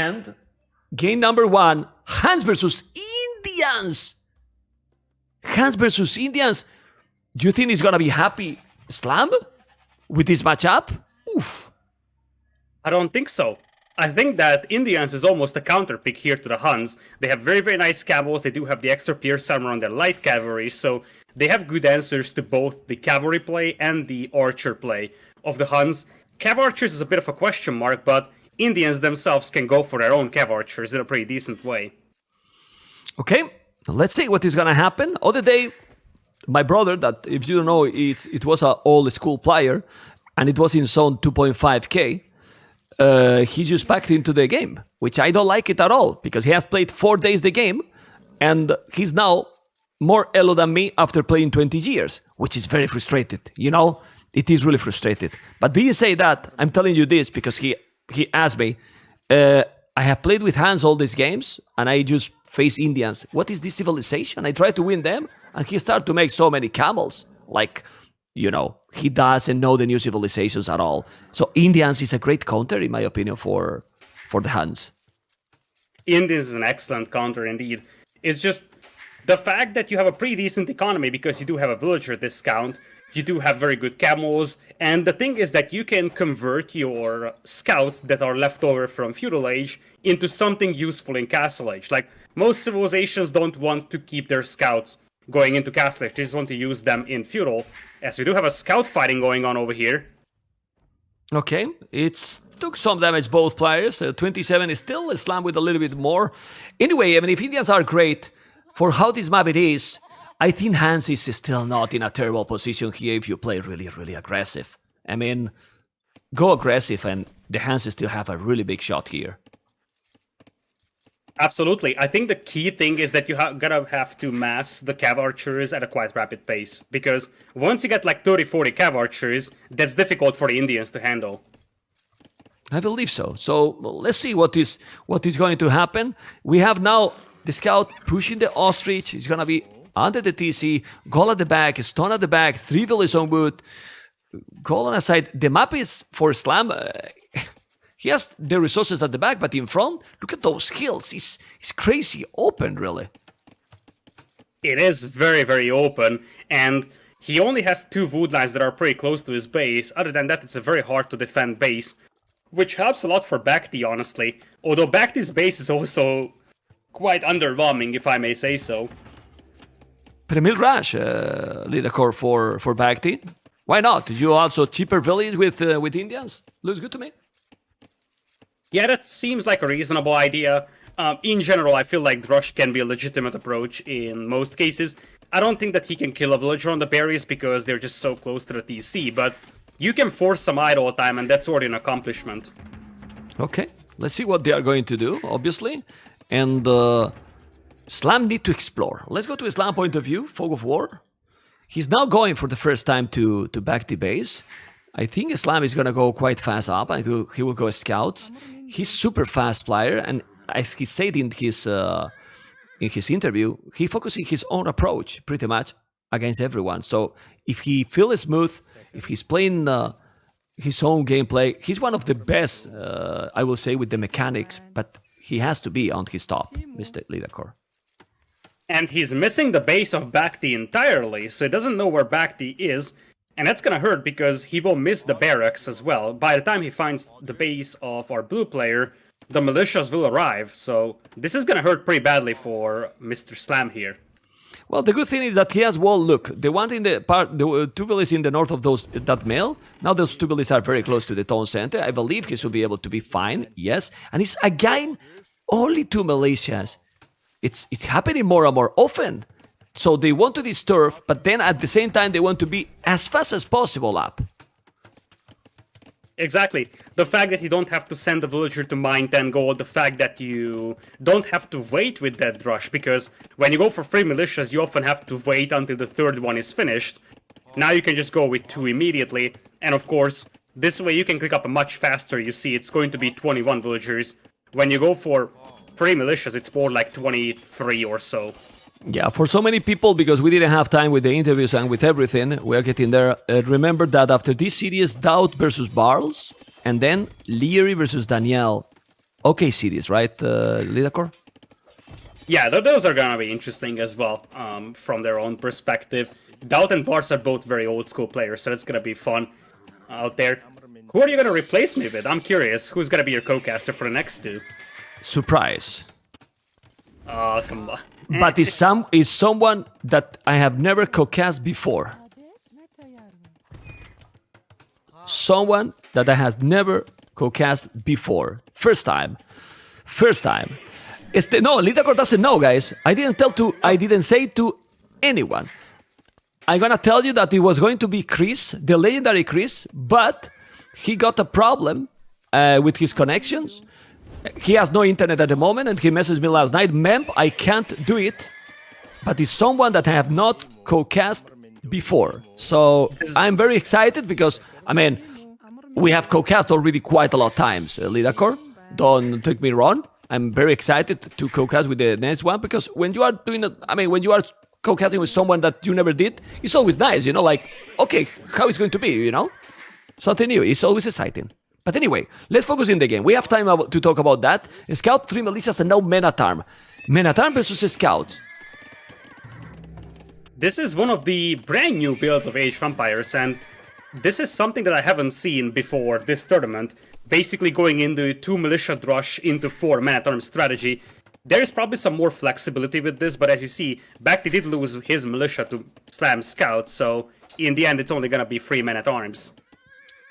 And game number 1, Hans versus Indians. Hans versus Indians. Do you think he's gonna be happy, Slam, with this matchup? Oof. I don't think so. I think that Indians is almost a counter pick here to the Huns. They have very, very nice cavalry. They do have the extra pierce armor on their light cavalry, so they have good answers to both the cavalry play and the archer play of the Huns. Cav archers is a bit of a question mark, but Indians themselves can go for their own cav archers in a pretty decent way. Okay, let's see what is gonna happen. Other day, my brother, that if you don't know, it was an old school player, and it was in zone 2.5k. He just packed into the game, which I don't like it at all, because he has played 4 days the game, and he's now more elo than me after playing 20 years, which is very frustrated, you know? It is really frustrated. But being say that, I'm telling you this because he asked me, I have played with Hans all these games, and I just face Indians. What is this civilization? I try to win them, and he started to make so many camels, like... You know, he doesn't know the new civilizations at all. So Indians is a great counter, in my opinion, for the Huns. Indians is an excellent counter indeed. It's just the fact that you have a pretty decent economy because you do have a villager discount, you do have very good camos, and the thing is that you can convert your scouts that are left over from feudal age into something useful in castle age. Like, most civilizations don't want to keep their scouts going into castle age, they just want to use them in feudal. As we do have a scout fighting going on over here. Okay, it's took some damage both players. 27 is still a slam with a little bit more. Anyway, I mean, if Indians are great, for how this map it is, I think Hans is still not in a terrible position here if you play really, really aggressive. I mean, go aggressive and the Hans still have a really big shot here. Absolutely. I think the key thing is that you gotta have to mass the cav archers at a quite rapid pace, because once you get like 30-40 cav archers, that's difficult for the Indians to handle. I believe so. So let's see what is going to happen. We have now the scout pushing the ostrich. He's gonna be under the TC, goal at the back, stone at the back, 3 villas on wood, goal on a side. The map is for Slam. He has the resources at the back, but in front, look at those hills. It's crazy open, really. It is very, very open, and he only has 2 wood lines that are pretty close to his base. Other than that, it's a very hard to defend base, which helps a lot for BacT, honestly. Although BacT's base is also quite underwhelming, if I may say so. Premil Rush, lead a core for BacT. Why not? You also cheaper village with Indians? Looks good to me. Yeah, that seems like a reasonable idea. In general, I feel like Drush can be a legitimate approach in most cases. I don't think that he can kill a villager on the berries because they're just so close to the TC, but you can force some idle time, and that's already an accomplishment. Okay, let's see what they are going to do, obviously. And Slam need to explore. Let's go to Slam point of view, Fog of War. He's now going for the first time to back the base. I think Islam is going to go quite fast up, and he will go scouts. He's super fast player, and as he said in his interview, he focuses his own approach pretty much against everyone. So if he feels smooth, if he's playing his own gameplay, he's one of the best, I will say, with the mechanics, but he has to be on his top, Mr. Lidakor. And he's missing the base of BacT entirely, so he doesn't know where BacT is. And that's gonna hurt because he will miss the barracks as well. By the time he finds the base of our blue player, the militias will arrive. So this is gonna hurt pretty badly for Mr. Slam here. Well, the good thing is that he has wall. Look, the one in the part, the 2 villages in the north of that mill. Now those 2 villages are very close to the town center. I believe he should be able to be fine. Yes, and it's again only 2 militias. It's happening more and more often. So they want to disturb, but then at the same time they want to be as fast as possible up. Exactly. The fact that you don't have to send a villager to mine 10 gold, the fact that you don't have to wait with that rush, because when you go for 3 militias, you often have to wait until the 3rd one is finished. Now you can just go with 2 immediately, and of course, this way you can click up much faster. You see, it's going to be 21 villagers. When you go for 3 militias, it's more like 23 or so. Yeah, for so many people, because we didn't have time with the interviews and with everything, we are getting there. Remember that after this series, Doubt versus Barles, and then Leary versus Danielle. okay cities, right, Lidakor? Yeah, those are gonna be interesting as well, from their own perspective. Doubt and Bars are both very old school players, so it's gonna be fun out there. Who are you gonna replace me with? I'm curious. Who's gonna be your co-caster for the next two? Surprise. Oh, come on. But is someone that I have never co-cast before. Someone that I have never co-cast before. First time. No, Lidakor doesn't know, guys. I didn't say to anyone. I'm gonna tell you that it was going to be Chris, the legendary Chris, but he got a problem with his connections. He has no internet at the moment, and he messaged me last night, Memp, I can't do it, but it's someone that I have not co-cast before. So I'm very excited because, I mean, we have co-cast already quite a lot of times, Lidakor. Don't take me wrong. I'm very excited to co-cast with the next one because when you are doing it, I mean, when you are co-casting with someone that you never did, it's always nice, you know, like, okay, how it's going to be, you know? Something new, it's always exciting. But anyway, let's focus in the game. We have time to talk about that. Scout, 3 Melissas, and now Menatarm. Menatarm versus Scout. This is one of the brand new builds of Age of Empires, and this is something that I haven't seen before this tournament. Basically going into 2 Militia Drush into 4 Menatarm strategy. There is probably some more flexibility with this, but as you see, BacT did lose his Militia to Slam Scout, so in the end it's only gonna be 3 Men-at-Arms.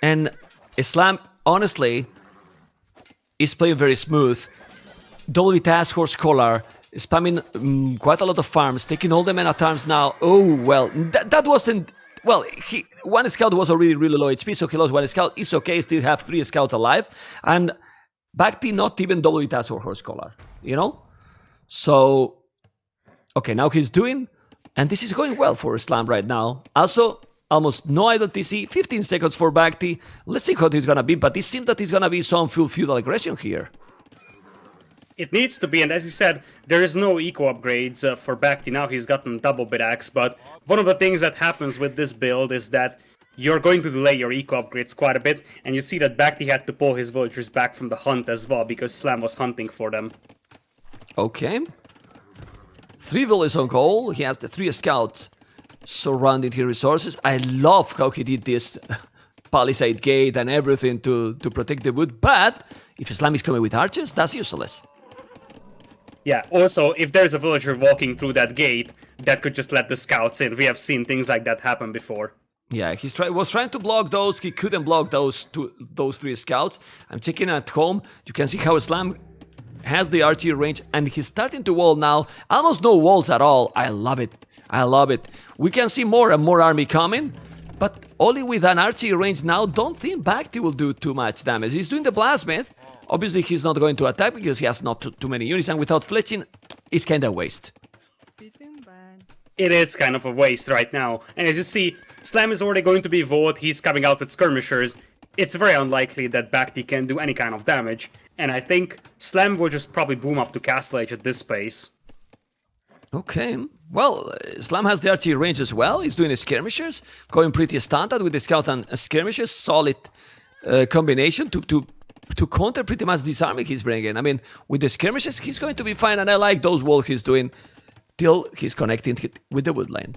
And Slam, honestly, is playing very smooth. Double Task Horse Collar, spamming quite a lot of farms, taking all the Men-at-Arms now. Oh, well, that wasn't... Well, one scout was already really low HP, so he lost one scout. It's okay, still have 3 scouts alive. And BacT not even double Task Horse Collar, you know? So, okay, now he's doing... And this is going well for Slam right now. Also, almost no idle TC, 15 seconds for BacT. Let's see what he's gonna be, but it seems that he's gonna be some full feudal aggression here. It needs to be, and as you said, there is no eco upgrades for BacT. Now he's gotten double bit axe, but one of the things that happens with this build is that you're going to delay your eco upgrades quite a bit, and you see that BacT had to pull his villagers back from the hunt as well, because Slam was hunting for them. Okay. 3 villagers on goal, he has the 3 scouts surrounding his resources. I love how he did this palisade gate and everything to protect the wood, but if Slam is coming with archers, that's useless. Yeah, also, if there's a villager walking through that gate, that could just let the scouts in. We have seen things like that happen before. Yeah, he was trying to block those. He couldn't block those 3 scouts. I'm checking at home. You can see how Slam has the archery range, and he's starting to wall now. Almost no walls at all. I love it. I love it. We can see more and more army coming, but only with an archery range now. Don't think BacT will do too much damage. He's doing the Blasmith. Obviously, he's not going to attack because he has not too many units, and without fletching, it's kind of waste. It is kind of a waste right now. And as you see, Slam is already going to be Void. He's coming out with skirmishers. It's very unlikely that BacT can do any kind of damage. And I think Slam will just probably boom up to Castle Age at this pace. Okay. Well, Slam has the archery range as well. He's doing his skirmishers, going pretty standard with the scout and skirmishers. Solid combination to counter pretty much this army he's bringing. I mean, with the skirmishes, he's going to be fine, and I like those walls he's doing till he's connecting with the wood lane.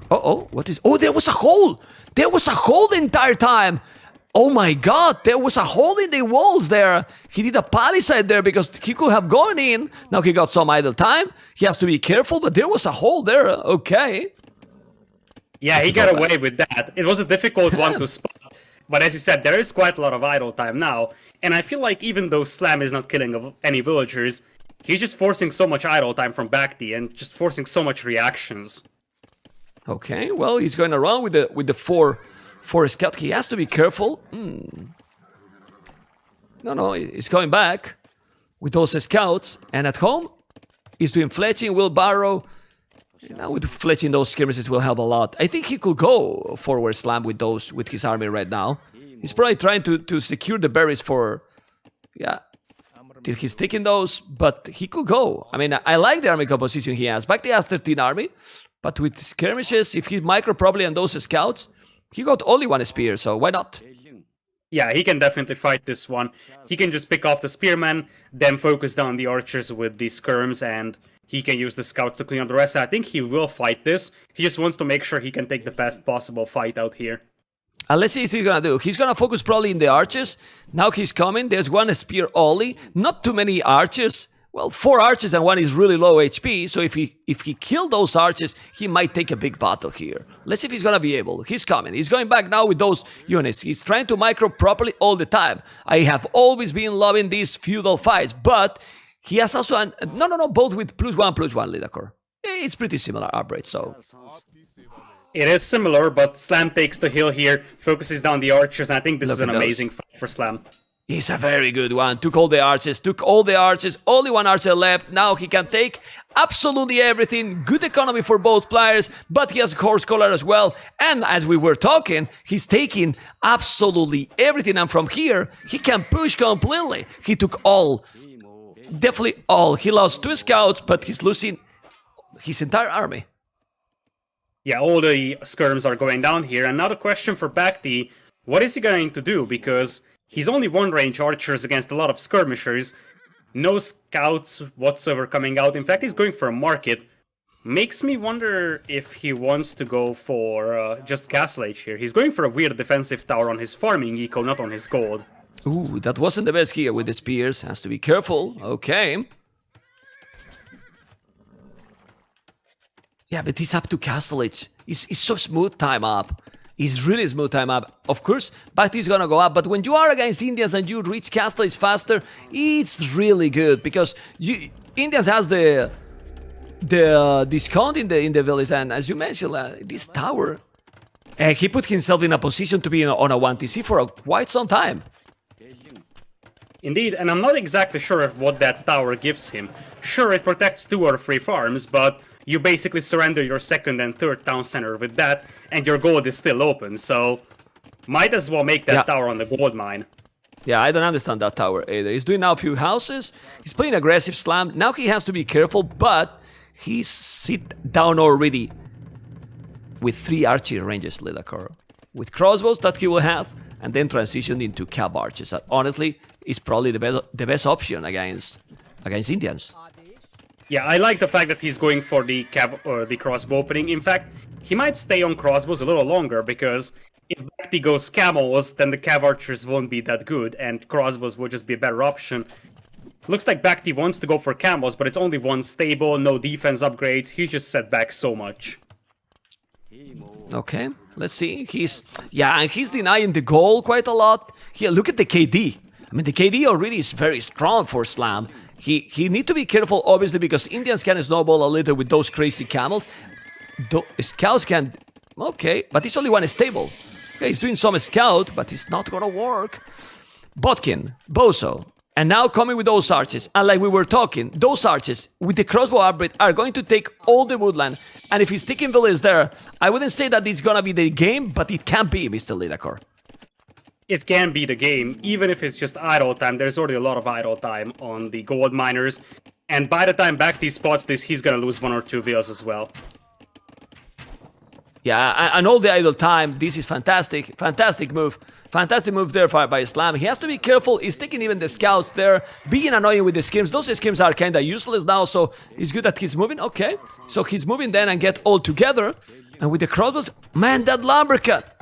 Uh-oh, what is... Oh, there was a hole! There was a hole the entire time! Oh my god, there was a hole in the walls there! He did a palisade there because he could have gone in. Now he got some idle time. He has to be careful, but there was a hole there. Okay. Yeah, he got away with that. It was a difficult one to spot. But as you said, there is quite a lot of idle time now. And I feel like even though Slam is not killing any villagers, he's just forcing so much idle time from BacT and just forcing so much reactions. Okay, well, he's going around with the four scout. He has to be careful. No, he's going back with those scouts. And at home, he's doing fletching, wheelbarrow. Now with fletching, those skirmishes will help a lot. I think he could go forward Slam with his army right now. He's probably trying to secure the berries for... Yeah, till he's taking those, but he could go. I mean, I like the army composition he has. BacT has 13 army, but with skirmishes, if he micro probably on those scouts, he got only 1 spear, so why not? Yeah, he can definitely fight this one. He can just pick off the spearmen, then focus down the archers with the skirms, and he can use the scouts to clean up the rest. I think he will fight this. He just wants to make sure he can take the best possible fight out here. And let's see what he's gonna do. He's gonna focus probably in the archers. Now he's coming. There's one spear only. Not too many archers. Well, 4 archers and one is really low HP. So if he kill those archers, he might take a big battle here. Let's see if he's gonna be able. He's coming. He's going back now with those units. He's trying to micro properly all the time. I have always been loving these feudal fights, but he has also an no, both with +1/+1 leader core. It's pretty similar upgrade. So it is similar, but Slam takes the hill here, focuses down the archers, and I think this is an amazing fight for Slam. It's a very good one. Took all the archers, only one archer left. Now he can take absolutely everything. Good economy for both players, but he has Horse Collar as well. And as we were talking, he's taking absolutely everything. And from here, he can push completely. He took all. Definitely all. He lost 2 scouts, but he's losing his entire army. Yeah, all the skirms are going down here. And now the question for BacT, what is he going to do? Because he's only 1-range archers against a lot of skirmishers. No scouts whatsoever coming out. In fact, he's going for a market. Makes me wonder if he wants to go for just Castle Age here. He's going for a weird defensive tower on his farming eco, not on his gold. Ooh, that wasn't the best here with the spears. Has to be careful. Okay. Yeah, but he's up to Castle Age. It's so smooth time up. It's really smooth time up. Of course, BacT is gonna go up, but when you are against Indians and you reach Castle Age faster, it's really good because Indians has the discount in the village, and as you mentioned, this tower, he put himself in a position to be on a 1TC for quite some time. Indeed, and I'm not exactly sure what that tower gives him. Sure, it protects 2 or 3 farms, but you basically surrender your 2nd and 3rd town center with that, and your gold is still open, so might as well make that tower on the gold mine. Yeah, I don't understand that tower either. He's doing now a few houses, he's playing aggressive Slam, now he has to be careful, but he's sit down already with 3 archery ranges, Lidakor. With crossbows that he will have, and then transition into cab archers. That honestly is probably the best option against Indians. Yeah, I like the fact that he's going for the crossbow opening. In fact, he might stay on crossbows a little longer because if BacT goes camels, then the cav archers won't be that good, and crossbows will just be a better option. Looks like BacT wants to go for camels, but it's only 1 stable, no defense upgrades. He just set back so much. Okay, let's see. And he's denying the goal quite a lot. Here, look at the KD. I mean, the KD already is very strong for Slam. He need to be careful, obviously, because Indians can snowball a little with those crazy camels. Scouts can... Okay, but it's only 1 stable. Okay, he's doing some scout, but it's not gonna work. Botkin, Bozo, and now coming with those archers. And like we were talking, those archers with the crossbow upgrade are going to take all the woodland. And if he's taking villages there, I wouldn't say that it's gonna be the game, but it can be, Mr. Lidakor. It can be the game, even if it's just idle time. There's already a lot of idle time on the gold miners, and by the time BacT spots this, he's gonna lose 1 or 2 villas as well. Yeah, and all the idle time, this is fantastic. Fantastic move. Fantastic move there by Slam. He has to be careful. He's taking even the scouts there, being annoying with the schemes. Those schemes are kinda useless now, so it's good that he's moving. Okay, so he's moving then and get all together. And with the crossbows, man, that lumbercat.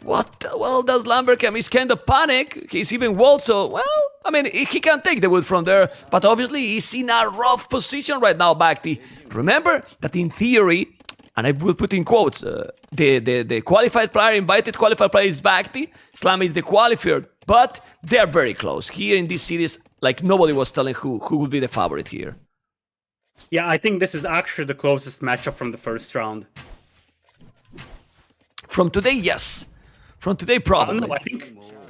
What the well does Lumbercam? He's kind of panic. He's even walled, so, well, I mean, he can take the wood from there, but obviously he's in a rough position right now, BacT. Remember that in theory, and I will put in quotes, the qualified player, invited qualified player is BacT, Slam is the qualifier, but they're very close. Here in this series, like, nobody was telling who would be the favorite here. Yeah, I think this is actually the closest matchup from the first round. From today, yes. From today, probably. No,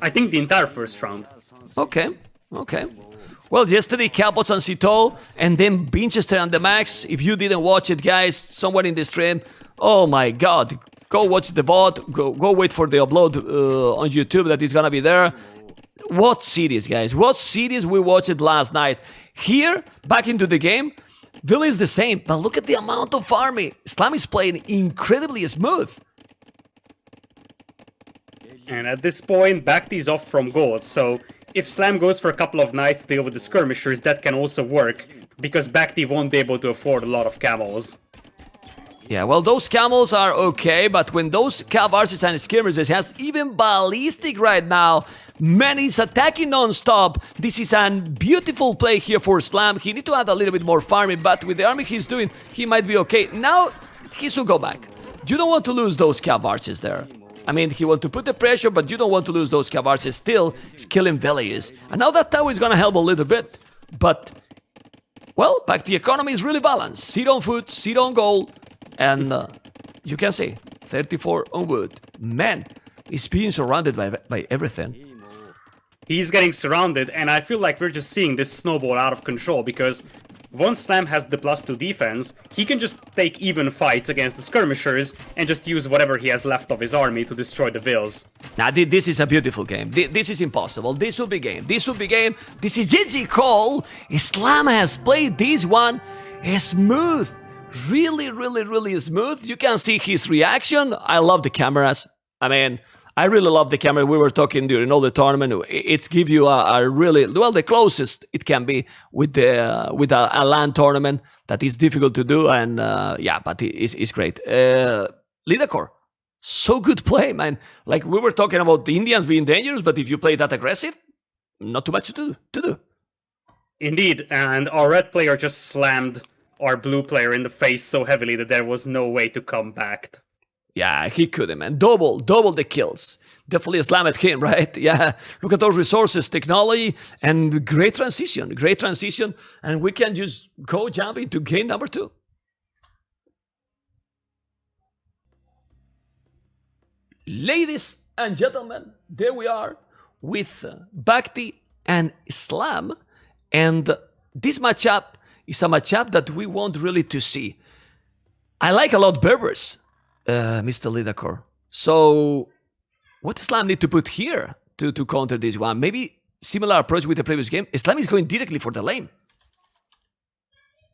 I think the entire first round. Okay. Well, yesterday, Capots and Citeaux, and then Winchester and the Max. If you didn't watch it, guys, somewhere in the stream, oh my god, go watch the VOD, go wait for the upload on YouTube that is gonna be there. What series, guys? What series we watched last night? Here, back into the game, Villa is the same, but look at the amount of army. Slam is playing incredibly smooth. And at this point, BacT is off from gold, so if Slam goes for a couple of knights to deal with the skirmishers, that can also work, because BacT won't be able to afford a lot of camels. Yeah, well, those camels are okay, but when those cav archers and skirmishers has even ballistic right now, man, he's attacking non-stop. This is a beautiful play here for Slam. He need to add a little bit more farming, but with the army he's doing, he might be okay. Now, he should go back. You don't want to lose those cav archers there. I mean, he want to put the pressure, but you don't want to lose those cav archers. Still, he's killing villages. And now that tower is gonna help a little bit, but, well, back the economy is really balanced. Seed on food, seed on gold. And you can see, 34 on wood. Man, he's being surrounded by everything. He's getting surrounded, and I feel like we're just seeing this snowball out of control, because once Slam has the +2 defense, he can just take even fights against the skirmishers and just use whatever he has left of his army to destroy the vills. Now, this is a beautiful game. This is impossible. This will be game. This will be game. This is GG Call. Slam has played this one smooth. Really smooth. You can see his reaction. I love the cameras. I mean, I really love the camera. We were talking during all the tournament. It's give you a really, well, the closest it can be with a LAN tournament that is difficult to do. And yeah, but it's great. Lidakor, so good play, man. Like we were talking about the Indians being dangerous, but if you play that aggressive, not too much to do. Indeed, and our red player just slammed our blue player in the face so heavily that there was no way to come back. Yeah, he couldn't, man. Double the kills. Definitely slam at him, right? Yeah, look at those resources, technology, and great transition. And we can just go jump into game number 2. Ladies and gentlemen, there we are with BacT and Slam. And this matchup is a matchup that we want really to see. I like a lot Berbers, Mr. Lidakor. So, what does Slam need to put here to counter this one? Maybe similar approach with the previous game. Slam is going directly for the lane.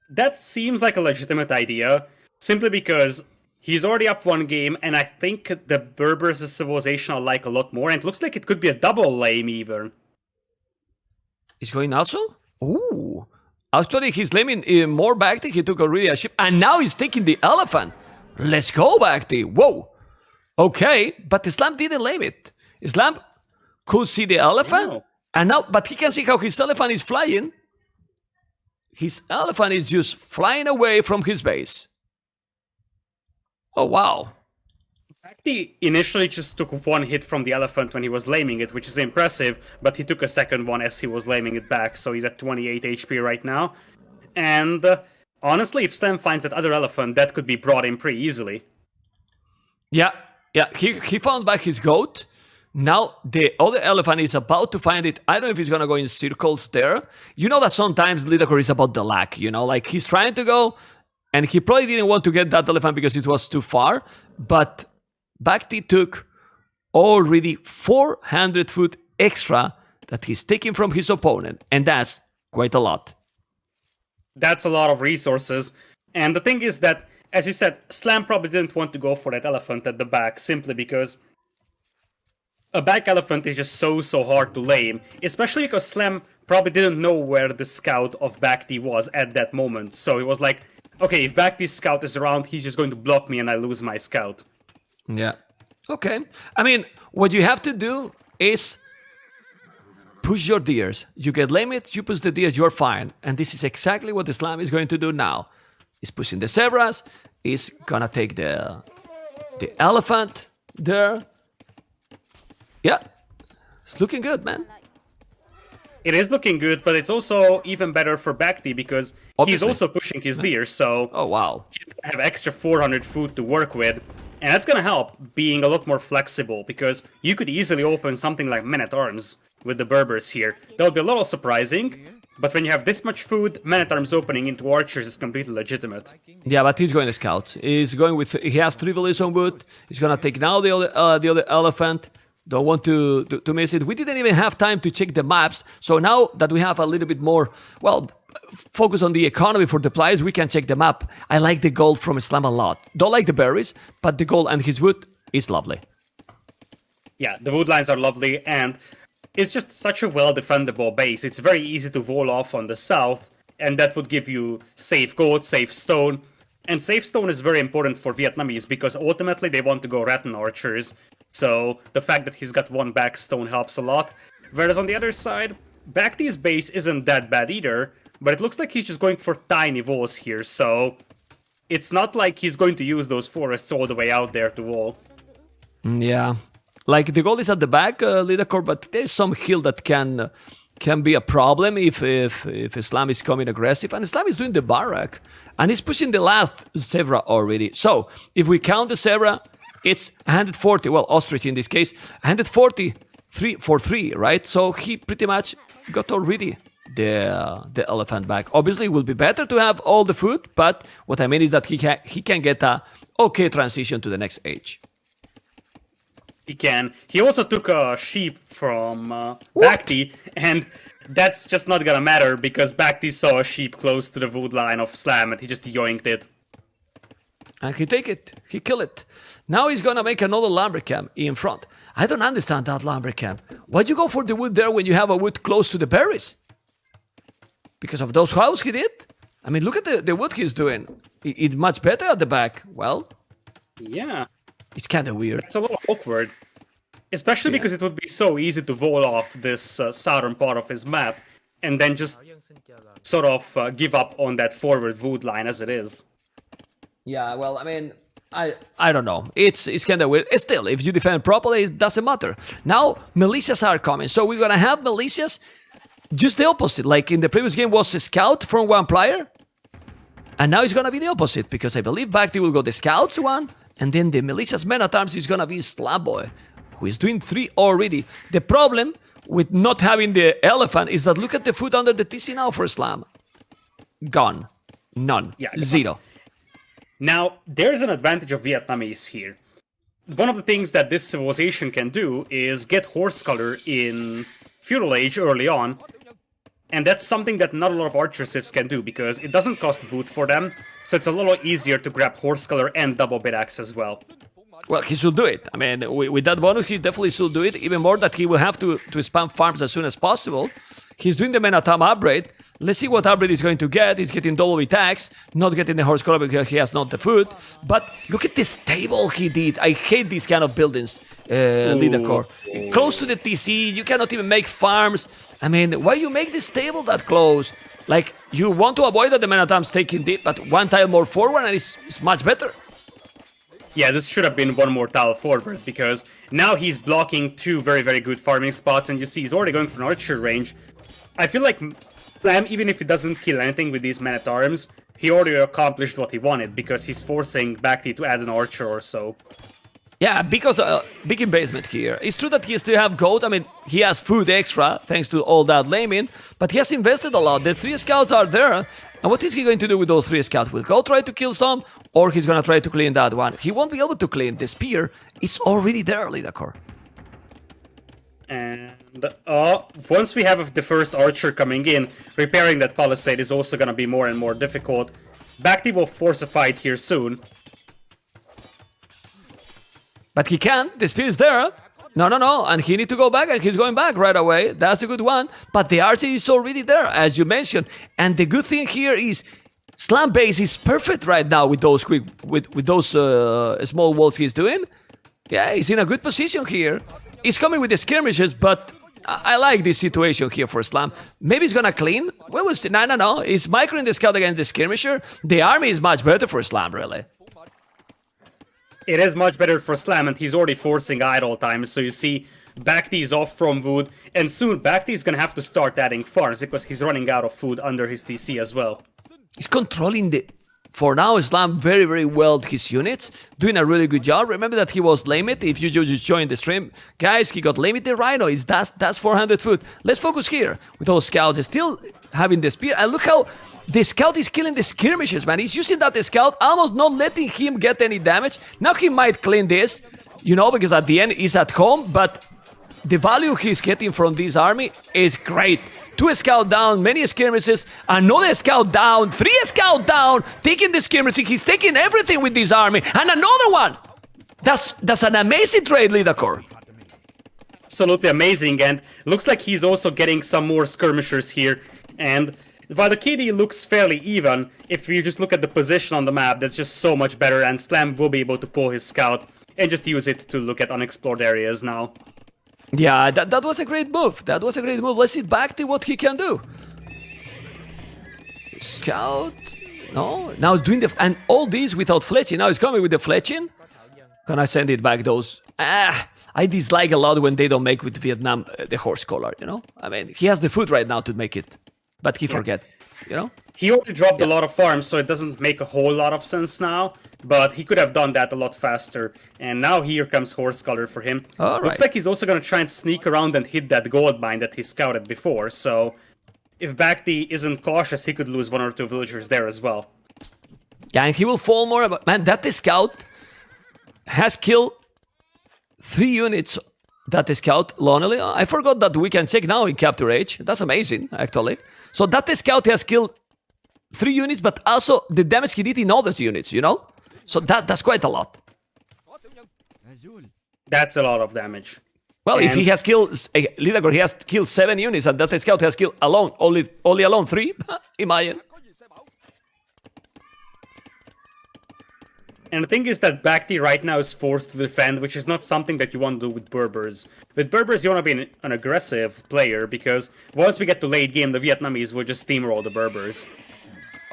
That seems like a legitimate idea, simply because he's already up 1 game, and I think the Berbers' civilization I like a lot more, and it looks like it could be a double lane even. He's going also? Ooh. Actually, he's laming more BacT. He took already a ship, and now he's taking the elephant. Let's go, BacT. Whoa. Okay, but Slam didn't lame it. Slam could see the elephant, and now, but he can see how his elephant is flying. His elephant is just flying away from his base. Oh, wow. BacT initially just took 1 hit from the elephant when he was laming it, which is impressive, but he took a second one as he was laming it back, so he's at 28 HP right now. And honestly, if Slam finds that other elephant, that could be brought in pretty easily. Yeah, he found back his goat. Now the other elephant is about to find it. I don't know if he's gonna go in circles there. You know that sometimes Lidakor is about the luck, you know, like he's trying to go, and he probably didn't want to get that elephant because it was too far, but BacT took already 400 foot extra that he's taking from his opponent, and that's quite a lot. That's a lot of resources, and the thing is that, as you said, Slam probably didn't want to go for that elephant at the back, simply because a back elephant is just so hard to lame, especially because Slam probably didn't know where the scout of BacT was at that moment, so he was like, okay, if BacT's scout is around, he's just going to block me and I lose my scout. Yeah. Okay. I mean, what you have to do is push your deers. You get limit, you push the deers, you're fine. And this is exactly what Slam is going to do now. He's pushing the zebras. He's gonna take the elephant there. Yeah. It's looking good, man. It is looking good, but it's also even better for BacT because Obviously. he's also pushing his deer, so Oh, wow. he's gonna have extra 400 food to work with. And that's gonna help being a lot more flexible, because you could easily open something like Men-at-Arms with the Berbers here. That would be a little surprising, but when you have this much food, Men-at-Arms opening into archers is completely legitimate. Yeah, but he's going to scout. He's going with. He has 3 villages on wood. He's gonna take now the other elephant. Don't want to miss it. We didn't even have time to check the maps. So now that we have a little bit more, well, focus on the economy for the players, we can check the map. I like the gold from Slam a lot. Don't like the berries, but the gold and his wood is lovely. Yeah, the wood lines are lovely, and it's just such a well-defendable base. It's very easy to wall off on the south, and that would give you safe gold, safe stone. And safe stone is very important for Vietnamese because ultimately they want to go rattan archers. So the fact that he's got one back stone helps a lot. Whereas on the other side, BacT's base isn't that bad either, but it looks like he's just going for tiny walls here, so it's not like he's going to use those forests all the way out there to wall. Yeah. Like, the goal is at the back, Lidacor, but there's some hill that can be a problem if Islam is coming aggressive. And Islam is doing the barrack, and he's pushing the last zebra already. So, if we count the zebra, it's 140, well, ostrich in this case, 140 for 3, right? So he pretty much got already the elephant back. Obviously, it will be better to have all the food, but what I mean is that he can get a okay transition to the next age. He can. He also took a sheep from BacT, and that's just not gonna matter because BacT saw a sheep close to the wood line of Slam and he just yoinked it. And he take it. He kill it. Now he's gonna make another lumber camp in front. I don't understand that lumber camp. Why'd you go for the wood there when you have a wood close to the berries? Because of those houses he did? I mean, look at the wood he's doing. It's much better at the back. Well, yeah. It's kind of weird. It's a little awkward. Especially because it would be so easy to wall off this southern part of his map and then just sort of give up on that forward wood line as it is. Yeah, well, I mean, I don't know. It's kind of weird. Still, if you defend properly, it doesn't matter. Now, militias are coming. So we're going to have militias just the opposite. Like in the previous game was a scout from one player. And now it's going to be the opposite. Because I believe BacT will go the scouts one. And then the militias men-at-arms is going to be Slabboy, who is doing 3 already. The problem with not having the elephant is that look at the food under the TC now for Slam. Gone. None. Yeah, 0. Now, there's an advantage of Vietnamese here. One of the things that this civilization can do is get horse color in feudal age early on, and that's something that not a lot of archer civs can do because it doesn't cost food for them, so it's a little easier to grab horse color and double bit axe as well. Well, he should do it. I mean, with that bonus, he definitely should do it. Even more that he will have to spam farms as soon as possible. He's doing the Men-at-Arm upgrade. Let's see what upgrade he's going to get. He's getting double attacks, not getting the horse color because he has not the food. But look at this table he did. I hate these kind of buildings, Lidacor. Close to the TC, you cannot even make farms. I mean, why you make this table that close? Like, you want to avoid that the Men-at-Arm's taking deep, but one tile more forward and it's much better. Yeah, this should have been one more tile forward, because now he's blocking 2 very, very good farming spots, and you see he's already going for an archer range. I feel like Slam, even if he doesn't kill anything with these men-at-arms, he already accomplished what he wanted, because he's forcing BacT to add an archer or so. Yeah, because big investment here. It's true that he still have gold. I mean, he has food extra, thanks to all that laming, but he has invested a lot. The 3 scouts are there, and what is he going to do with those 3 scouts? Will go try to kill some, or he's gonna try to clean that one? He won't be able to clean. The spear is already there, Lidacor. And once we have the first archer coming in, repairing that palisade is also gonna be more and more difficult. BacT will force a fight here soon. But he can't. The spear is there. No. And he need to go back, and he's going back right away. That's a good one. But the archer is already there, as you mentioned. And the good thing here is Slam base is perfect right now with those with those small walls he's doing. Yeah, he's in a good position here. He's coming with the skirmishes, but I like this situation here for Slam. Maybe he's gonna clean. We will see. No. He's microing the scout against the skirmisher. The army is much better for Slam, really. It is much better for Slam, and he's already forcing idle time, so you see BacT is off from wood, and soon BacT is gonna have to start adding farms, because he's running out of food under his TC as well. He's controlling for now, Slam very, very well his units, doing a really good job. Remember that he was lamed. If you just joined the stream, guys, he got lamed the Rhino. That's 400 food. Let's focus here with those scouts. Still having the spear, and look how the scout is killing the skirmishes, man. He's using that scout, almost not letting him get any damage. Now he might clean this, because at the end he's at home, but the value he's getting from this army is great. 2 scout down, many skirmishes, another scout down, 3 scout down, taking the skirmishes. He's taking everything with this army, and another one. That's an amazing trade, Lidacor. absolutely amazing, and looks like he's also getting some more skirmishers here. And while the KD looks fairly even, if you just look at the position on the map, that's just so much better, and Slam will be able to pull his scout and just use it to look at unexplored areas now. Yeah, that was a great move. That was a great move. Let's see BacT what he can do. Scout. No, now doing the... And all these without fletching. Now he's coming with the fletching. Can I send it back those? I dislike a lot when they don't make with Vietnam the horse collar, you know? I mean, he has the food right now to make it. But he forget, you know? He already dropped a lot of farms, so it doesn't make a whole lot of sense now. But he could have done that a lot faster. And now here comes horse collar for him. All Looks right. like he's also going to try and sneak around and hit that gold mine that he scouted before. So if BacT isn't cautious, he could lose 1 or 2 villagers there as well. Yeah, and he will fall more. But man, that scout has killed 3 units. That scout lonely. I forgot that we can check now in Capture Age. That's amazing, actually. So that scout has killed 3 units, but also the damage he did in other units, you know? So that's quite a lot. That's a lot of damage. Well, if he has killed Lidagor, he has killed 7 units, and that scout has killed alone, only alone 3. Imagine. And the thing is that BacT right now is forced to defend, which is not something that you want to do with Berbers. With Berbers, you want to be an aggressive player, because once we get to late game, the Vietnamese will just steamroll the Berbers.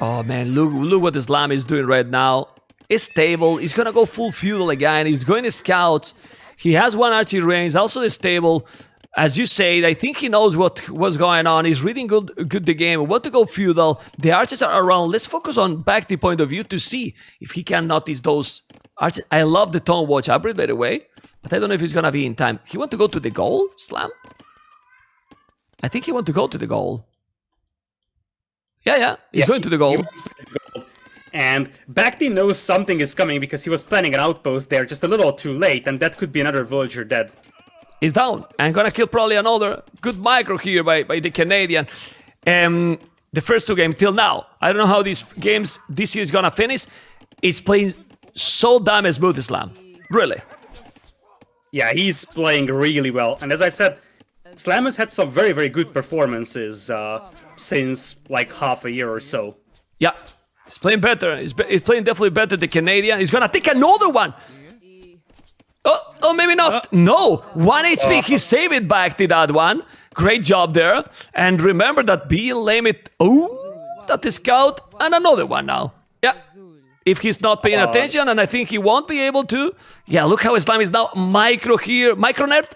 Oh man, look what Islam is doing right now. He's stable. He's gonna go full feudal again. He's going to scout. He has 1 archery range. Also the stable. As you said, I think he knows what's going on. He's reading good the game. Want to go feudal. The archers are around. Let's focus on BacT point of view to see if he can notice those archers. I love the Tone Watch upgrade, by the way, but I don't know if he's gonna be in time. He want to go to the goal, Slam? I think he want to go to the goal. Yeah, he's going to the goal. And BacT knows something is coming because he was planning an outpost there just a little too late, and that could be another villager dead. He's down and gonna kill probably another good micro here by the Canadian. The first 2 games till now. I don't know how these games this year is gonna finish. It's playing so damn smooth, Islam. Really. Yeah, he's playing really well. And as I said, Slam has had some very, very good performances since like half a year or so. Yeah, he's playing better. He's playing definitely better the Canadian. He's gonna take another one. Oh, maybe not. No, 1 HP. He saved it back to that one. Great job there. And remember that being limit. Oh, that is scout. And another one now. Yeah. If he's not paying attention, and I think he won't be able to. Yeah, look how Islam is now. Micro here. Micro nerd.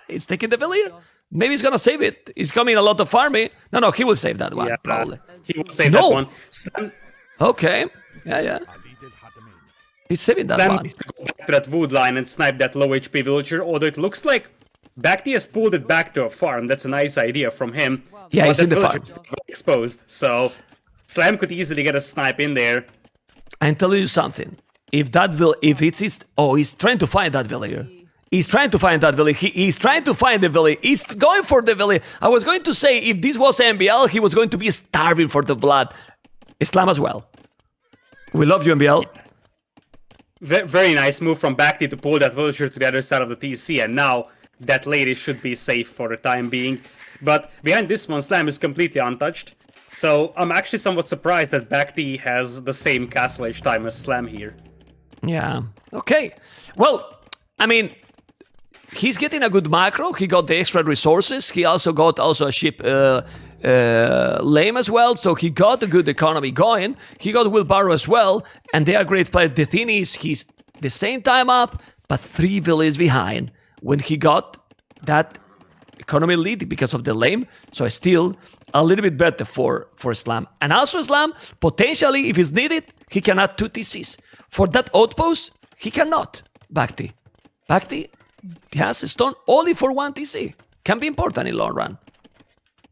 He's taking the villager. Maybe he's gonna save it. He's coming a lot of farming. No, he will save that one, probably. He will save that one. Slam, okay. Yeah. He's saving that Slam one. needs to go back to that wood line and snipe that low HP villager, although it looks like BacT has pulled it back to a farm. That's a nice idea from him. Yeah, he's in the farm. Still exposed, so Slam could easily get a snipe in there. I'm telling you something. If he's trying to find that villager. He's trying to find that villager. He's trying to find the villager. He's going for the villager. I was going to say, if this was MBL, he was going to be starving for the blood. Islam as well. We love you, MBL. Very nice move from BacT to pull that villager to the other side of the TC, and now that lady should be safe for the time being. But behind this one, Slam is completely untouched. So I'm actually somewhat surprised that BacT has the same castle age time as Slam here. Yeah. Okay. Well, I mean, he's getting a good macro. He got the extra resources. He also got a ship lame as well. So he got a good economy going. He got wheelbarrow as well. And they are great players. The thing is, he's the same time up, but 3 villages behind when he got that economy lead because of the lame. So still a little bit better for Slam. And also Slam, potentially, if it's needed, he can add 2 TCs. For that outpost, he cannot. BacT has a stone only for 1 TC. Can be important in long run.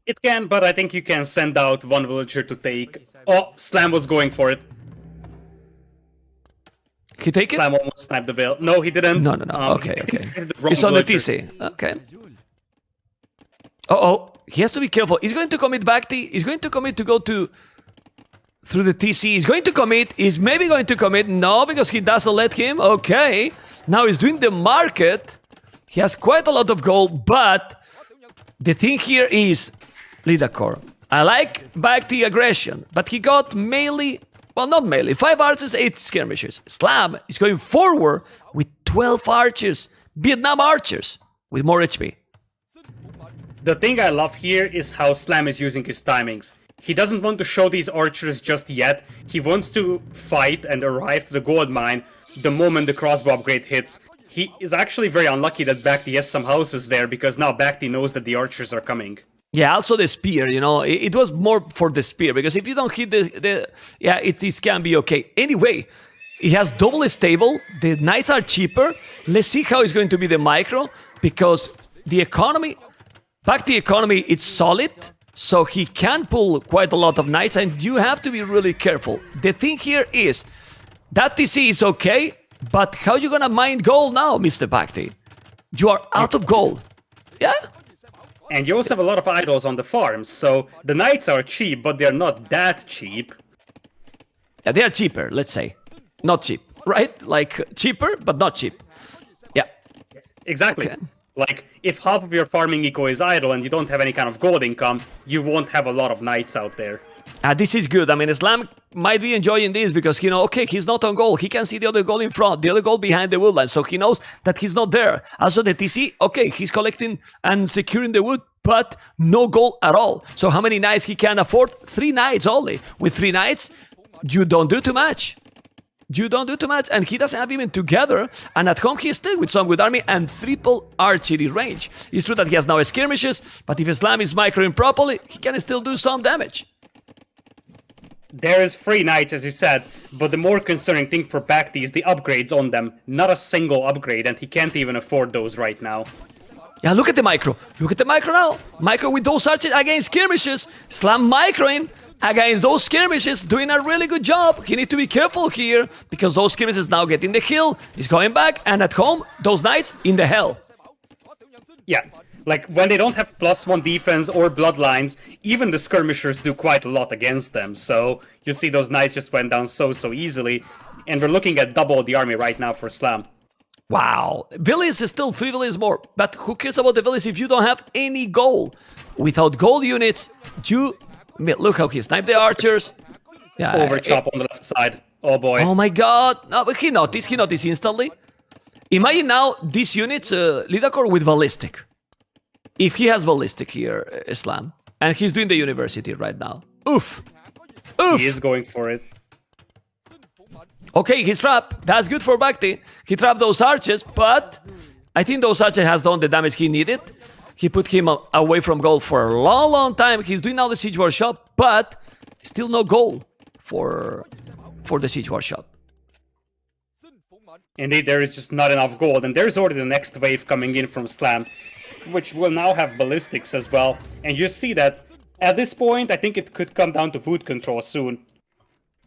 It can, but I think you can send out 1 villager to take... Oh, Slam was going for it. He take it? Slam almost sniped the veil. No, he didn't. No. Okay. It's on the TC. Okay. He has to be careful. He's going to commit BacT. He's going to commit to go through the TC. He's going to commit. He's maybe going to commit. No, because he doesn't let him. Okay. Now he's doing the market. He has quite a lot of gold, but the thing here is Lidakor. I like BacT aggression, but he got melee, well, not melee, 5 archers, 8 skirmishers. Slam is going forward with 12 archers, Vietnam archers, with more HP. The thing I love here is how Slam is using his timings. He doesn't want to show these archers just yet. He wants to fight and arrive to the gold mine the moment the crossbow upgrade hits. He is actually very unlucky that BacT has some houses there, because now BacT knows that the archers are coming. Yeah, also the spear, you know, it was more for the spear, because if you don't hit it can be okay. Anyway, he has double stable, the knights are cheaper. Let's see how it's going to be the micro, because the economy, BacT economy, it's solid, so he can pull quite a lot of knights, and you have to be really careful. The thing here is, that TC is okay, but how you gonna mine gold now, Mr. BacT? You are out of gold. Yeah? And you also have a lot of idols on the farms, so the knights are cheap, but they're not that cheap. Yeah, they are cheaper, let's say. Not cheap, right? Like, cheaper, but not cheap. Yeah. Exactly. Okay. Like, if half of your farming eco is idle and you don't have any kind of gold income, you won't have a lot of knights out there. This is good. I mean, Slam might be enjoying this because, you know, okay, he's not on goal. He can see the other goal in front, the other goal behind the wood line, so he knows that he's not there. Also, the TC, okay, he's collecting and securing the wood, but no goal at all. So how many knights he can afford? 3 knights only. With 3 knights, you don't do too much. You don't do too much, and he doesn't have even together, and at home he's still with some good army and triple archery range. It's true that he has now skirmishes, but if Slam is microing properly, he can still do some damage. There is 3 knights, as you said, but the more concerning thing for BacT is the upgrades on them. Not a single upgrade, and he can't even afford those right now. Yeah, look at the micro. Look at the micro now. Micro with those archers against skirmishes. Slam microing against those skirmishes, doing a really good job. He needs to be careful here, because those skirmishes now getting the kill. He's going back, and at home, those knights in the hell. Yeah. Like, when they don't have +1 defense or bloodlines, even the skirmishers do quite a lot against them. So, you see those knights just went down so easily. And we're looking at double the army right now for Slam. Wow. Villas is still 3 villas more. But who cares about the villas if you don't have any gold? Without gold units, you... Look how he sniped the archers. Yeah, Overchop on the left side. Oh boy. Oh my god. No, but he noticed instantly. Imagine now these units, Lidakor with ballistic. If he has ballistic here, Slam, and he's doing the university right now. Oof. Oof. He is going for it. Okay, he's trapped. That's good for BacT. He trapped those archers, but I think those archers has done the damage he needed. He put him away from goal for a long time. He's doing now the siege workshop, but still no goal for the siege workshop. Indeed, there is just not enough gold, and there's already the next wave coming in from Slam, which will now have ballistics as well. And you see that at this point, I think it could come down to wood control soon,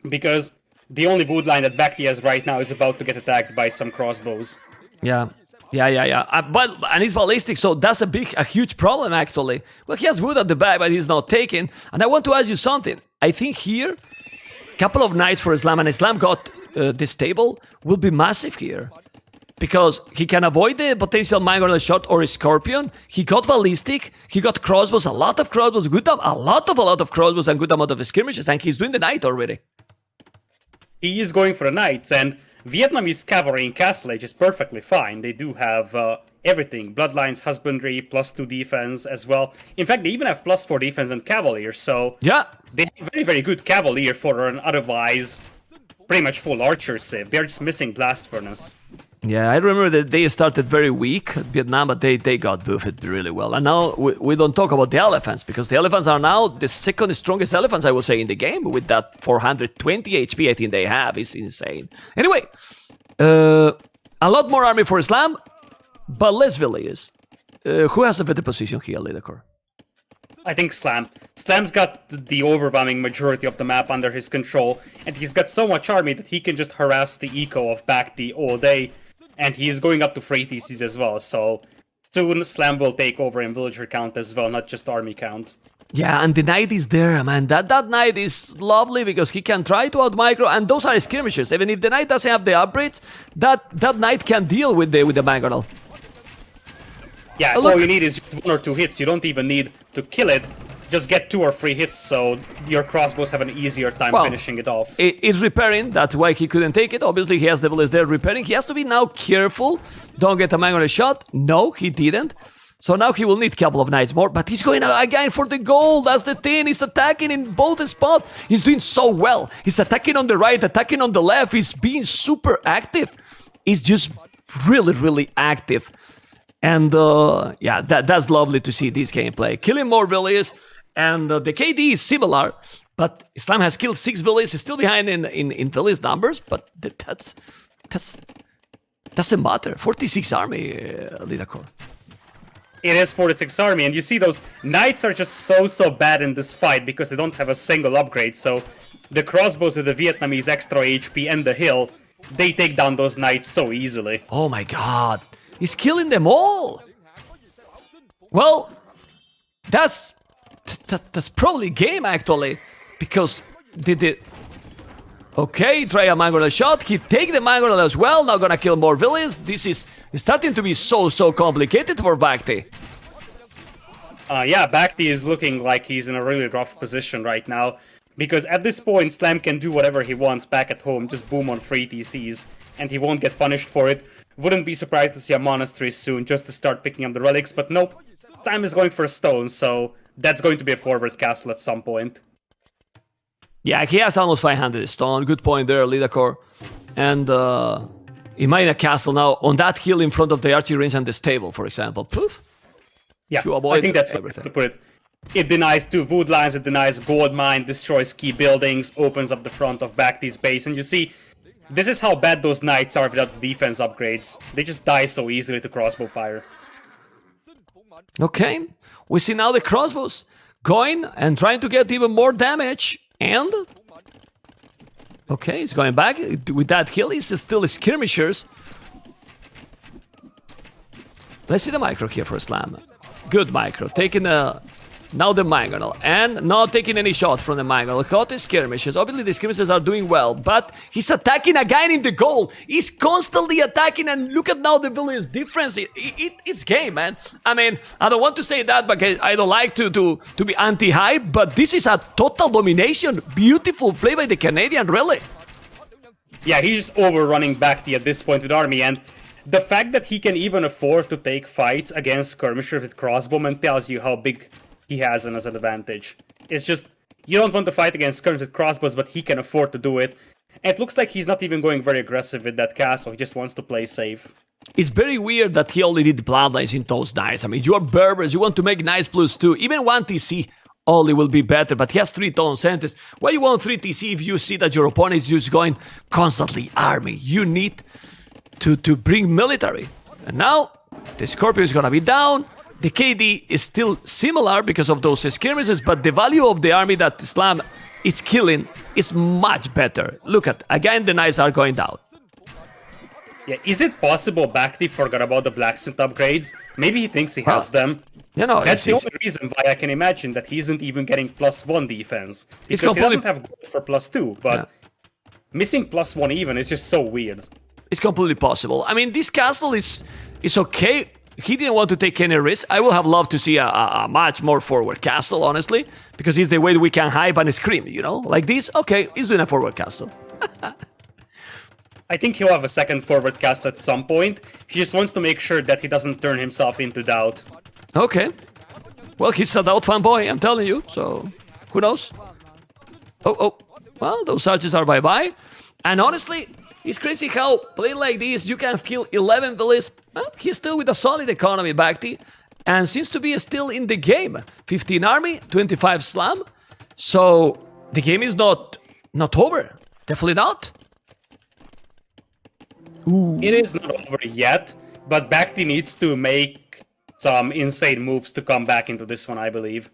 because the only wood line that BacT has right now is about to get attacked by some crossbows. Yeah. And he's ballistic, so that's a huge problem actually. Well, he has wood at the back, but he's not taking. And I want to ask you something. I think here, couple of knights for Slam, and Slam got this table will be massive here. Because he can avoid the potential Mangonel shot or a Scorpion. He got ballistic, he got crossbows, a lot of crossbows, a lot of crossbows and good amount of skirmishes, and he's doing the knight already. He is going for the knights, and Vietnamese cavalry in Castle Age is perfectly fine. They do have everything. Bloodlines, husbandry, +2 defense as well. In fact, they even have +4 defense and cavalier, so... Yeah. They have very, very good cavalier for an otherwise pretty much full archer save. They're just missing Blast Furnace. Yeah, I remember that they started very weak, Vietnam, but they got buffed really well. And now we don't talk about the elephants, because the elephants are now the second strongest elephants, I would say, in the game, with that 420 HP I think they have. It's insane. Anyway, a lot more army for Slam, but less villages. Who has a better position here, Lidakor? I think Slam. Slam's got the overwhelming majority of the map under his control, and he's got so much army that he can just harass the eco of BacT all day. And he is going up to freight TCs as well, so soon Slam will take over in villager count as well, not just army count. Yeah, and the knight is there, man. That knight is lovely because he can try to outmicro, and those are skirmishes. Even if the knight doesn't have the upgrades, that knight can deal with the Mangonel. Yeah, look. all you need is just 1 or 2 hits. You don't even need to kill it. Just get 2 or 3 hits, so your crossbows have an easier time finishing it off. It's repairing. That's why he couldn't take it. Obviously, he has the bullets there repairing. He has to be now careful. Don't get a mangled shot. No, he didn't. So now he will need a couple of knights more. But he's going again for the goal. That's the thing. He's attacking in both spots. He's doing so well. He's attacking on the right, attacking on the left. He's being super active. He's just really, really active. And yeah, that's lovely to see this gameplay. Killing more villages. And the KD is similar, but Islam has killed 6 villages. He's still behind in village numbers, but that's doesn't matter. 46 army, Lidakor. It is 46 army, and you see those knights are just so bad in this fight because they don't have a single upgrade. So the crossbows with the Vietnamese extra HP and the hill, they take down those knights so easily. Oh my god, he's killing them all. Well, that's probably game actually, because okay, try a mangled shot. He take the mangled as well. Now gonna kill more villains. This is starting to be so complicated for BacT. Yeah, BacT is looking like he's in a really rough position right now, because at this point Slam can do whatever he wants back at home, just boom on 3 TCs, and he won't get punished for it. Wouldn't be surprised to see a monastery soon just to start picking up the relics, but nope. Slam is going for a stone, so that's going to be a forward castle at some point. Yeah, he has almost 500 stone. Good point there, Lidakor. And he might a castle now on that hill in front of the archery range and the stable, for example. Poof. Yeah, to avoid I think that's everything. to put it. It denies 2 wood lines, it denies gold mine, destroys key buildings, opens up the front of BacT's base, and you see, this is how bad those knights are without defense upgrades. They just die so easily to crossbow fire. Okay, we see now the crossbows going and trying to get even more damage. And okay, he's going back with that kill. He's still skirmishers. Let's see the micro here for Slam. Good micro, taking now the mangonel and not taking any shots from the mangonel. Got the skirmishes. Obviously the skirmishes are doing well, but he's attacking again in the goal. He's constantly attacking, and look at now the villain's difference. It's game, man. I mean, I don't want to say that because I don't like to be anti-hype, but this is a total domination. Beautiful play by the Canadian, really. Yeah, he's just overrunning BacT at this point with army, and the fact that he can even afford to take fights against skirmishers with crossbowmen tells you how big he has an advantage. It's just, you don't want to fight against skirmishers with crossbows, but he can afford to do it. And it looks like he's not even going very aggressive with that castle, he just wants to play safe. It's very weird that he only did bloodlines in those knights. I mean, you are Berbers, you want to make knights +2, even 1 TC only will be better, but he has 3 tone centers. Why you want 3 TC if you see that your opponent is just going constantly army? You need to bring military. And now, the Scorpio is gonna be down. The KD is still similar because of those skirmishes, but the value of the army that Islam is killing is much better. Look at, again, the knights are going down. Yeah, is it possible BacT forgot about the blacksmith upgrades? Maybe he thinks he has them. You know, that's the only reason why I can imagine that he isn't even getting +1 defense. Because he doesn't have gold for +2, but missing +1 even is just so weird. It's completely possible. I mean, this castle is okay. He didn't want to take any risk. I would have loved to see a much more forward castle, honestly, because it's the way we can hype and scream, you know? Like this, okay, he's doing a forward castle. I think he'll have a second forward castle at some point. He just wants to make sure that he doesn't turn himself into doubt. Okay. Well, he's a doubt fanboy, I'm telling you, so who knows? Oh, well, those archers are bye-bye. And honestly, it's crazy how playing like this, you can kill 11 villages. Well, he's still with a solid economy, BacT, and seems to be still in the game. 15 army, 25 slam. So the game is not over. Definitely not. Ooh. It is not over yet, but BacT needs to make some insane moves to come back into this one, I believe.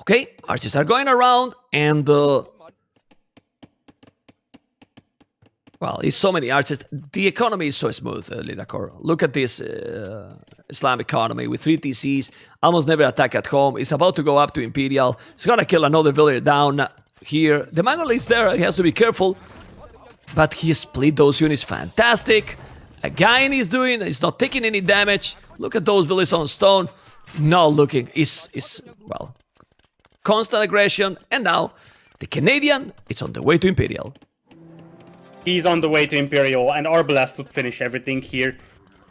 Okay, archers are going around, and well, it's so many archers. The economy is so smooth, Lidakor. Look at this Islam economy with 3 TCs, almost never attack at home. It's about to go up to Imperial. It's gonna kill another villager down here. The Mongol is there, he has to be careful. but he split those units fantastic. Again, he's not taking any damage. Look at those villages on stone. Not looking. Is well, constant aggression. And now the Canadian is on the way to Imperial. He's on the way to Imperial, and Arbalest would finish everything here.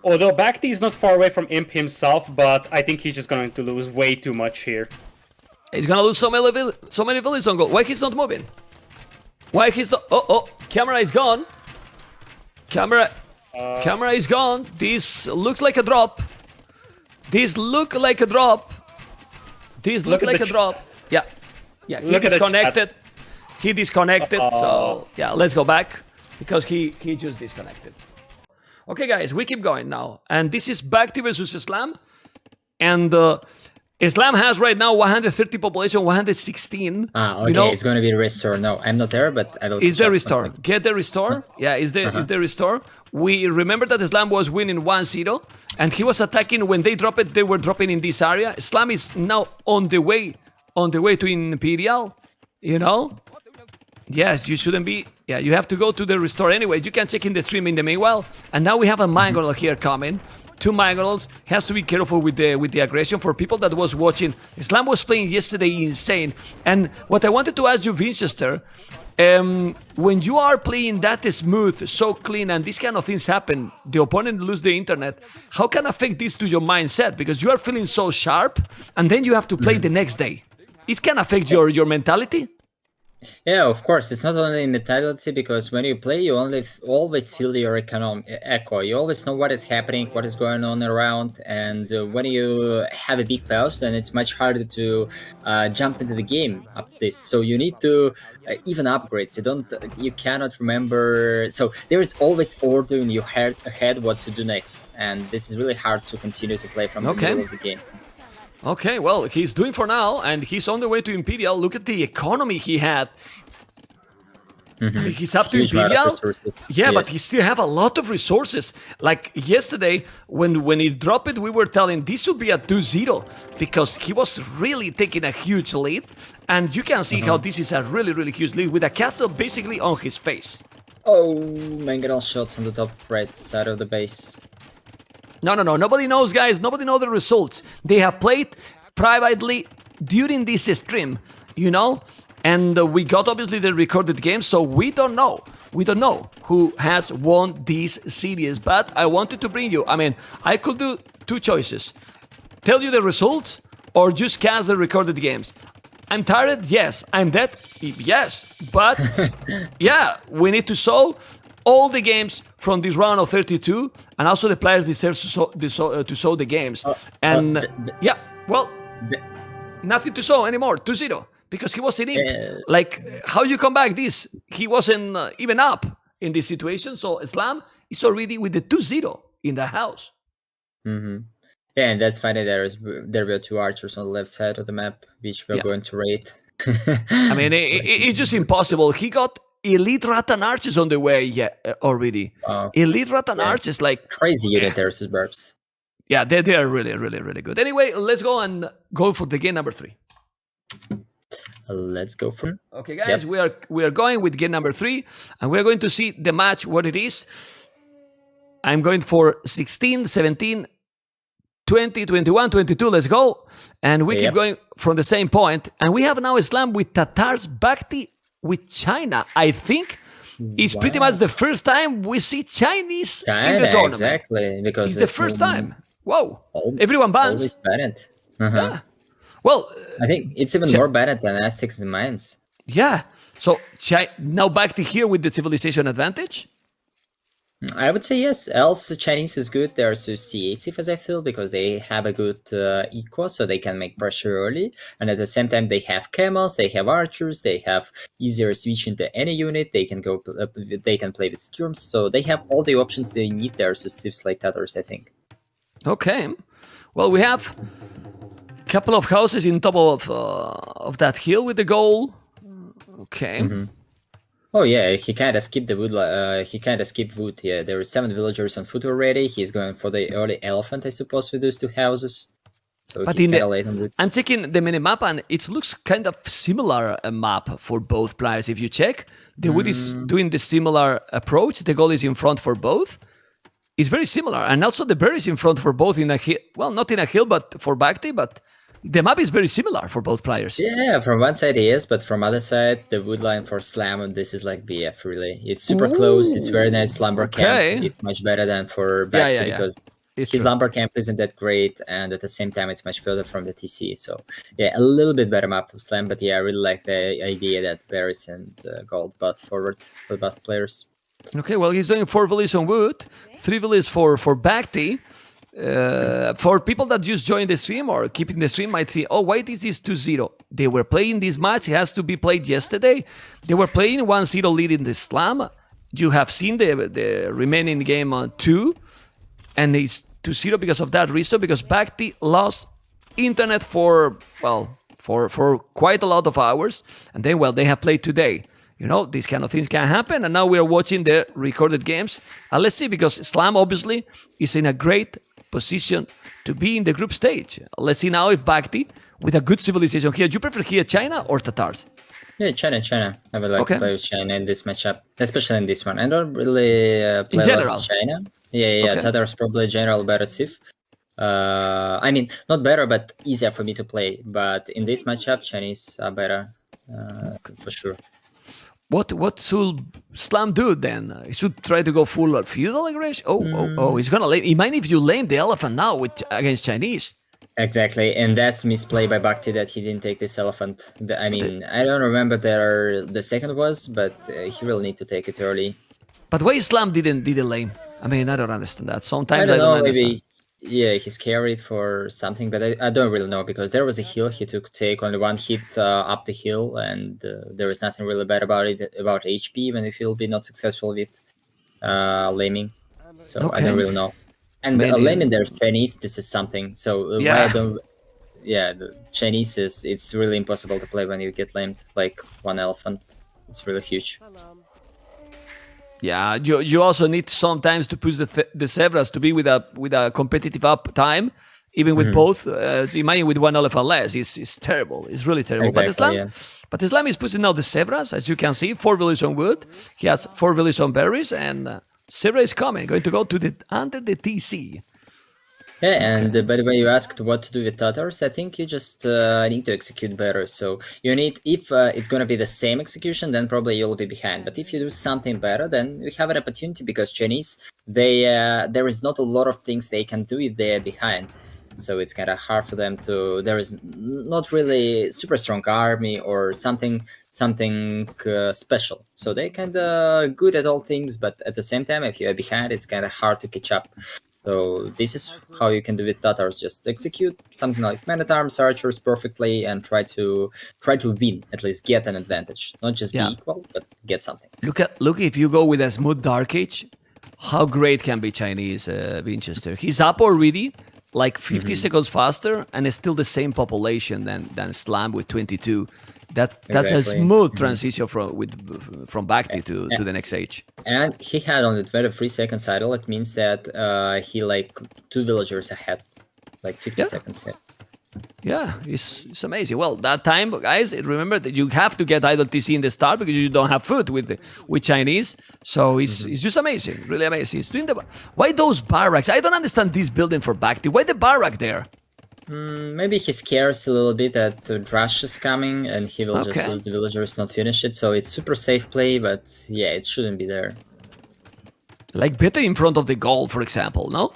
Although BacT is not far away from Imp himself, but I think he's just going to lose way too much here. He's gonna lose so many villages on gold. Why he's not moving? Why he's not? Oh, camera is gone. Camera is gone. This looks like a drop. This look like a drop. This look like a drop. Yeah. He disconnected. He disconnected. So yeah, let's go back because he just disconnected. Okay, guys, we keep going now, and this is BacT versus Islam, and Islam has right now 130 population, 116. Okay, you know, it's going to be the restore. No, I'm not there, but I will. Is the restore? Get the restore. Yeah, is the restore. We remember that Islam was winning 1-0, and he was attacking when they drop it. They were dropping in this area. Islam is now on the way to Imperial. You know. Yes, you shouldn't be. Yeah, you have to go to the restore anyway. You can check in the stream in the meanwhile. And now we have a Mangonel here coming. 2 Mangonels. Has to be careful with the aggression. For people that was watching, Islam was playing yesterday insane. And what I wanted to ask you, Winchester, when you are playing that smooth, so clean, and these kind of things happen, the opponent lose the internet, how can affect this to your mindset? Because you are feeling so sharp, and then you have to play the next day. It can affect your mentality. Yeah, of course. It's not only mentality, because when you play, you always feel your echo. You always know what is happening, what is going on around, and when you have a big pause, then it's much harder to jump into the game after this. So you need to even upgrades. You cannot remember. So there is always order in your head ahead what to do next, and this is really hard to continue to play from the middle of the game. Okay, well, he's doing for now, and he's on the way to Imperial. Look at the economy he had. He's up to Imperial. Yeah, yes. But he still have a lot of resources. Like yesterday, when he dropped it, we were telling this would be a 2-0 because he was really taking a huge lead. And you can see how this is a really, really huge lead with a castle basically on his face. Oh, Mangonel shots on the top right side of the base. No. Nobody knows, guys. Nobody knows the results. They have played privately during this stream, you know? And we got, obviously, the recorded game, so we don't know. We don't know who has won this series, but I wanted to bring you... I mean, I could do 2 choices. Tell you the results, or just cast the recorded games. I'm tired? Yes. I'm dead? Yes. But, yeah, we need to show all the games from this round of 32, and also the players deserve to show the games. Yeah, well, nothing to show anymore. 2-0, because he wasn't in. Like, how you come back this? He wasn't even up in this situation, so Islam is already with the 2-0 in the house. Yeah, and that's funny. There were 2 archers on the left side of the map, which we're going to raid. I mean, it's just impossible. He got elite Rattan archers on the way already. Elite Rattan archers, like crazy unit versus burps. Yeah, they are really, really, really good. Anyway, let's go for the game number 3. Let's go for. Okay, guys, we are going with game number 3, and we are going to see the match what it is. I'm going for 16, 17, 20, 21, 22. Let's go, and we keep going from the same point. And we have now Islam with Tatars, BacT with China. I think it's pretty much the first time we see Chinese in the tournament. Exactly, because it's the first time. Whoa! Everyone bans. Always banned. Yeah. Well, I think it's even more banned than Aztecs and Mayans. Yeah. So now BacT here with the civilization advantage. I would say yes. Else the Chinese is good. They're associative, as I feel, because they have a good eco, so they can make pressure early. And at the same time, they have camels, they have archers, they have easier switch into any unit. They can go. They can play with skirms, so they have all the options they need. They're associatives like Tatars, I think. Okay. Well, we have a couple of houses in top of that hill with the goal. Okay. Oh yeah, he kind of skipped the wood. He kind of skipped wood. Yeah, there are 7 villagers on foot already. He's going for the early elephant, I suppose, with those 2 houses. So But he's in kind of the, late on it. I'm checking the minimap, and it looks kind of similar map for both players. If you check, the Wood is doing the similar approach. The goal is in front for both. It's very similar, and also the bear is in front for both in a hill. Well, not in a hill, but for BacT. But the map is very similar for both players. Yeah, from one side he is, but from other side, the wood line for Slam, and this is like BF really. It's super close, it's very nice lumber okay. camp. It's much better than for Yeah, BacT yeah, yeah. because It's his true. lumber camp isn't that great, and at the same time it's much further from the TC. So yeah, a little bit better map for Slam, but yeah, I really like the idea that Varys and Gold both forward for both players. Okay, well, he's doing 4 villas on wood, 3 villas for BacT. For people that just joined the stream or keeping the stream might see, oh, why is this 2-0? They were playing this match. It has to be played yesterday. They were playing 1-0 lead in the Slam. You have seen the remaining game on 2. And it's 2-0 because of that reason, because BacT lost internet for quite a lot of hours. And then, well, they have played today. You know, these kind of things can happen. And now we are watching the recorded games. And let's see, because Slam obviously is in a great position to be in the group stage. Let's see now if BacT, with a good civilization here, do you prefer here China or Tatars? Yeah, China. I would like to play with China in this matchup, especially in this one. I don't really play a lot with China. Yeah. Okay. Tatars probably general better Civ. I mean, not better, but easier for me to play. But in this matchup, Chinese are better for sure. What should Slam do then? He should try to go full feudal aggression. Oh! He's gonna lame. He might if you lame the elephant now against Chinese. Exactly, and that's misplay by BacT that he didn't take this elephant. I mean, I don't remember the second was, but he will need to take it early. But why Slam didn't lame? I mean, I don't understand that. Sometimes I don't know. understand. Maybe he's carried for something, but I don't really know, because there was a hill he took take only one hit up the hill, and there is nothing really bad about it about HP, even if he'll be not successful with laming. So I don't really know. And laming there's Chinese. This is something. So why I don't? Yeah, the Chinese it's really impossible to play when you get lamed like one elephant. It's really huge. Yeah, you also need sometimes to push the Zebras to be with a competitive up time, even with both. Imagine with one elephant less, it's terrible. It's really terrible. Exactly, but Islam is pushing now the Zebras, as you can see, 4 villages on wood. He has 4 villages on berries, and Zebra is coming, going to go to under the TC. Yeah, and by the way, you asked what to do with Tatars. I think you just need to execute better. So you need, if it's going to be the same execution, then probably you'll be behind. But if you do something better, then you have an opportunity, because Chinese, there is not a lot of things they can do if they're behind. So it's kind of hard for them to. There is not really super strong army or something special. So they're kind of good at all things, but at the same time, if you're behind, it's kind of hard to catch up. So this is how you can do with Tatars. Just execute something like Man-at-Arms, Archers perfectly, and try to win, at least get an advantage. Not just be equal, but get something. Look if you go with a smooth Dark Age, how great can be Chinese Winchester. He's up already, like 50 seconds faster, and it's still the same population than Slam with 22. That's a smooth transition from BacT to the next stage. And he had only 23 seconds idle. It means that he like 2 villagers ahead, like 50 seconds ahead. Yeah, it's amazing. Well, that time, guys, remember that you have to get idle TC in the start because you don't have food with Chinese. So it's just amazing, really amazing. It's doing why those barracks? I don't understand this building for BacT. Why the barrack there? Maybe he scares a little bit that Drush is coming and he will just lose the villagers, not finish it. So it's super safe play, but yeah, it shouldn't be there. Like better in front of the goal, for example, no?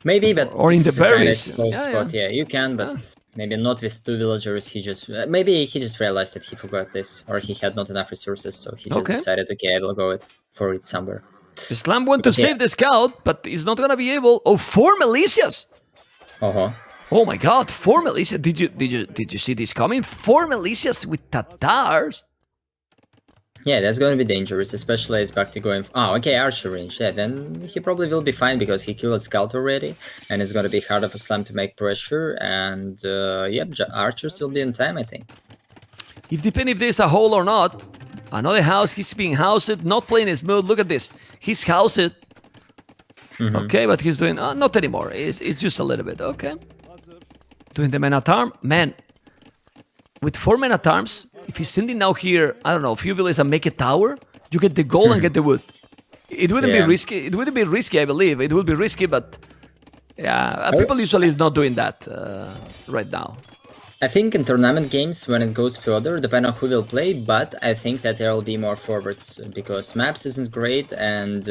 Maybe, but or in the berries. Spot. Yeah, you can, but maybe not with 2 villagers. He just maybe he just realized that he forgot this, or he had not enough resources, so he just decided, okay, I will go for it somewhere. Islam want to save the scout, but he's not gonna be able. Oh, 4 militias! Oh my God, 4 militias! Did you see this coming? 4 militias with Tatars. Yeah, that's going to be dangerous, especially as BacT going. Archer range. Yeah, then he probably will be fine because he killed Scout already, and it's going to be harder for Slam to make pressure. And Archers will be in time, I think. If depending if there's a hole or not. Another house, he's being housed, not playing smooth. Look at this. He's housed. Okay, but he's doing not anymore. It's just a little bit. Okay, doing the men-at-arm. Man, with 4 men-at-arms, if he's sending now here, I don't know, a few villages and make a tower, you get the gold and get the wood. It wouldn't be risky. It wouldn't be risky, I believe. It would be risky, but yeah, people usually is not doing that right now. I think in tournament games, when it goes further, depending on who will play, but I think that there will be more forwards because maps isn't great, and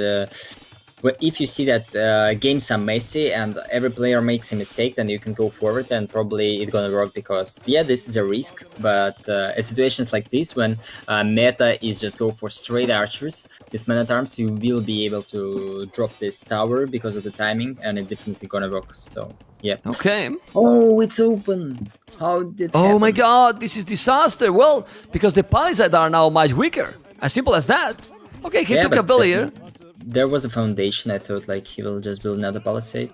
if you see that games are messy and every player makes a mistake, then you can go forward and probably it's gonna work because this is a risk, but in situations like this, when meta is just go for straight archers with men-at-arms, you will be able to drop this tower because of the timing, and it's definitely gonna work. So yeah. Okay. Oh, it's open. How did? Oh my God, this is disaster. Well, because the palisades are now much weaker. As simple as that. Okay, he took a villager. There was a foundation. I thought like he will just build another palisade.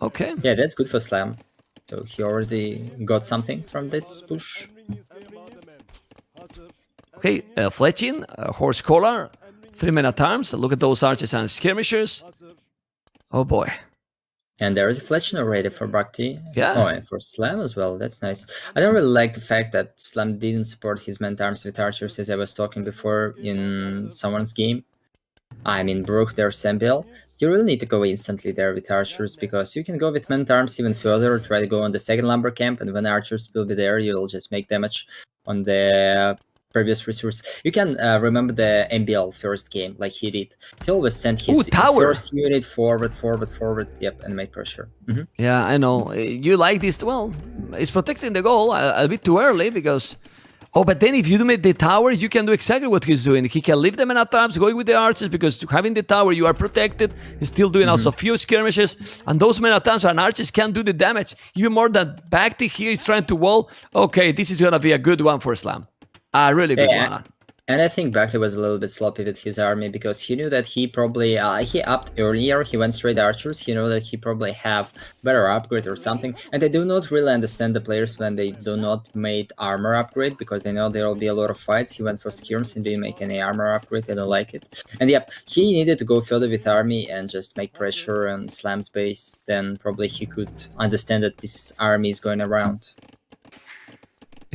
Okay. Yeah, that's good for Slam. So he already got something from this push. Okay, fletching, horse collar, 3 men-at-arms. Look at those archers and skirmishers. Oh boy. And there is a fletching already for BacT. Yeah. Oh, and for Slam as well. That's nice. I don't really like the fact that Slam didn't support his men-at-arms with archers, as I was talking before in someone's game. I mean, broke their Sambiel. You really need to go instantly there with archers because you can go with men-at-arms even further, try to go on the second lumber camp, and when archers will be there, you'll just make damage on the previous resource. You can remember the MBL first game, like he did. He always sent his first unit forward, yep, and make pressure. Yeah, I know. You like this? Well, it's protecting the goal a bit too early because... Oh, but then if you do make the tower, you can do exactly what he's doing. He can leave the men-at-arms, going with the archers, because having the tower, you are protected. He's still doing also few skirmishes, and those men-at-arms and archers can do the damage. Even more than BacT here is trying to wall. Okay, this is gonna be a good one for Slam. A really good one. And I think BacT was a little bit sloppy with his army because he knew that he probably he upped earlier. He went straight archers. He knew that he probably have better upgrade or something. And I do not really understand the players when they do not make armor upgrade because they know there will be a lot of fights. He went for skirms and didn't make any armor upgrade. I don't like it. And yep, he needed to go further with army and just make pressure on Slam's base. Then probably he could understand that this army is going around.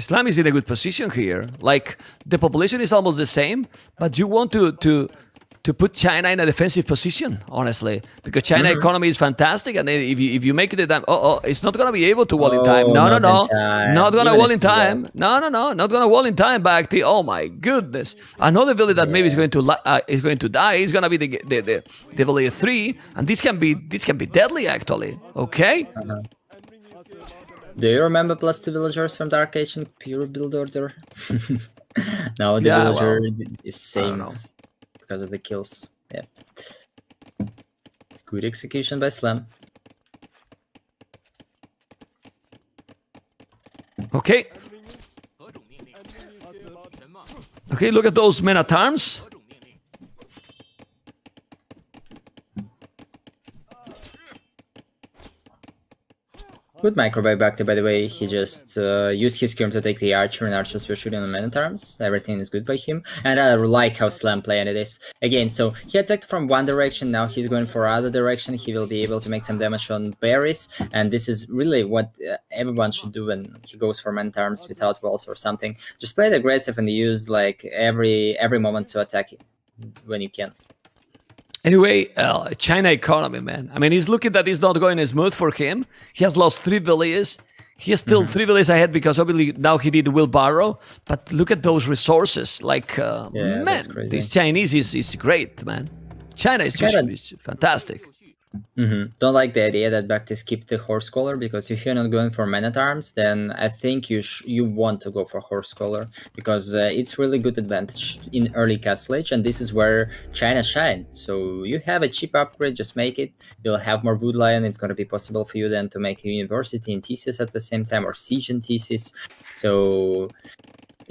Slam is in a good position here. Like, the population is almost the same, but you want to put China in a defensive position, honestly. Because China economy is fantastic, and then if you make it time, it's not going to be able to wall in time. No. Not going to wall in time. No. Not going to wall in time, BacT. Oh my goodness. Another village that maybe is going to die is going to be the village 3, and this can be deadly, actually. Okay? Do you remember +2 villagers from Dark Age and Pure Build Order? No, the villager is same because of the kills. Yeah. Good execution by Slam. Okay. Okay, look at those men-at-arms. Good micro by BacT, by the way. He just used his skirm to take the archer, and archers were shooting on men-at-arms. Everything is good by him. And I like how Slam played this. Again, so he attacked from one direction, now he's going for other direction. He will be able to make some damage on berries. And this is really what everyone should do when he goes for men-at-arms without walls or something. Just play it aggressive and use like every moment to attack it when you can. Anyway, China economy, man. I mean, he's looking that it's not going smooth for him. He has lost 3 villages. He is still 3 villages ahead because obviously now he did wheelbarrow. But look at those resources. Like, man, this Chinese is great, man. China is just fantastic. Don't like the idea that BacT skipped the horse collar because if you're not going for men-at-arms, then I think you want to go for horse collar because it's really good advantage in early castle age, and this is where China shine. So you have a cheap upgrade, just make it. You'll have more wood lion. It's going to be possible for you then to make a university in thesis at the same time or siege in thesis. So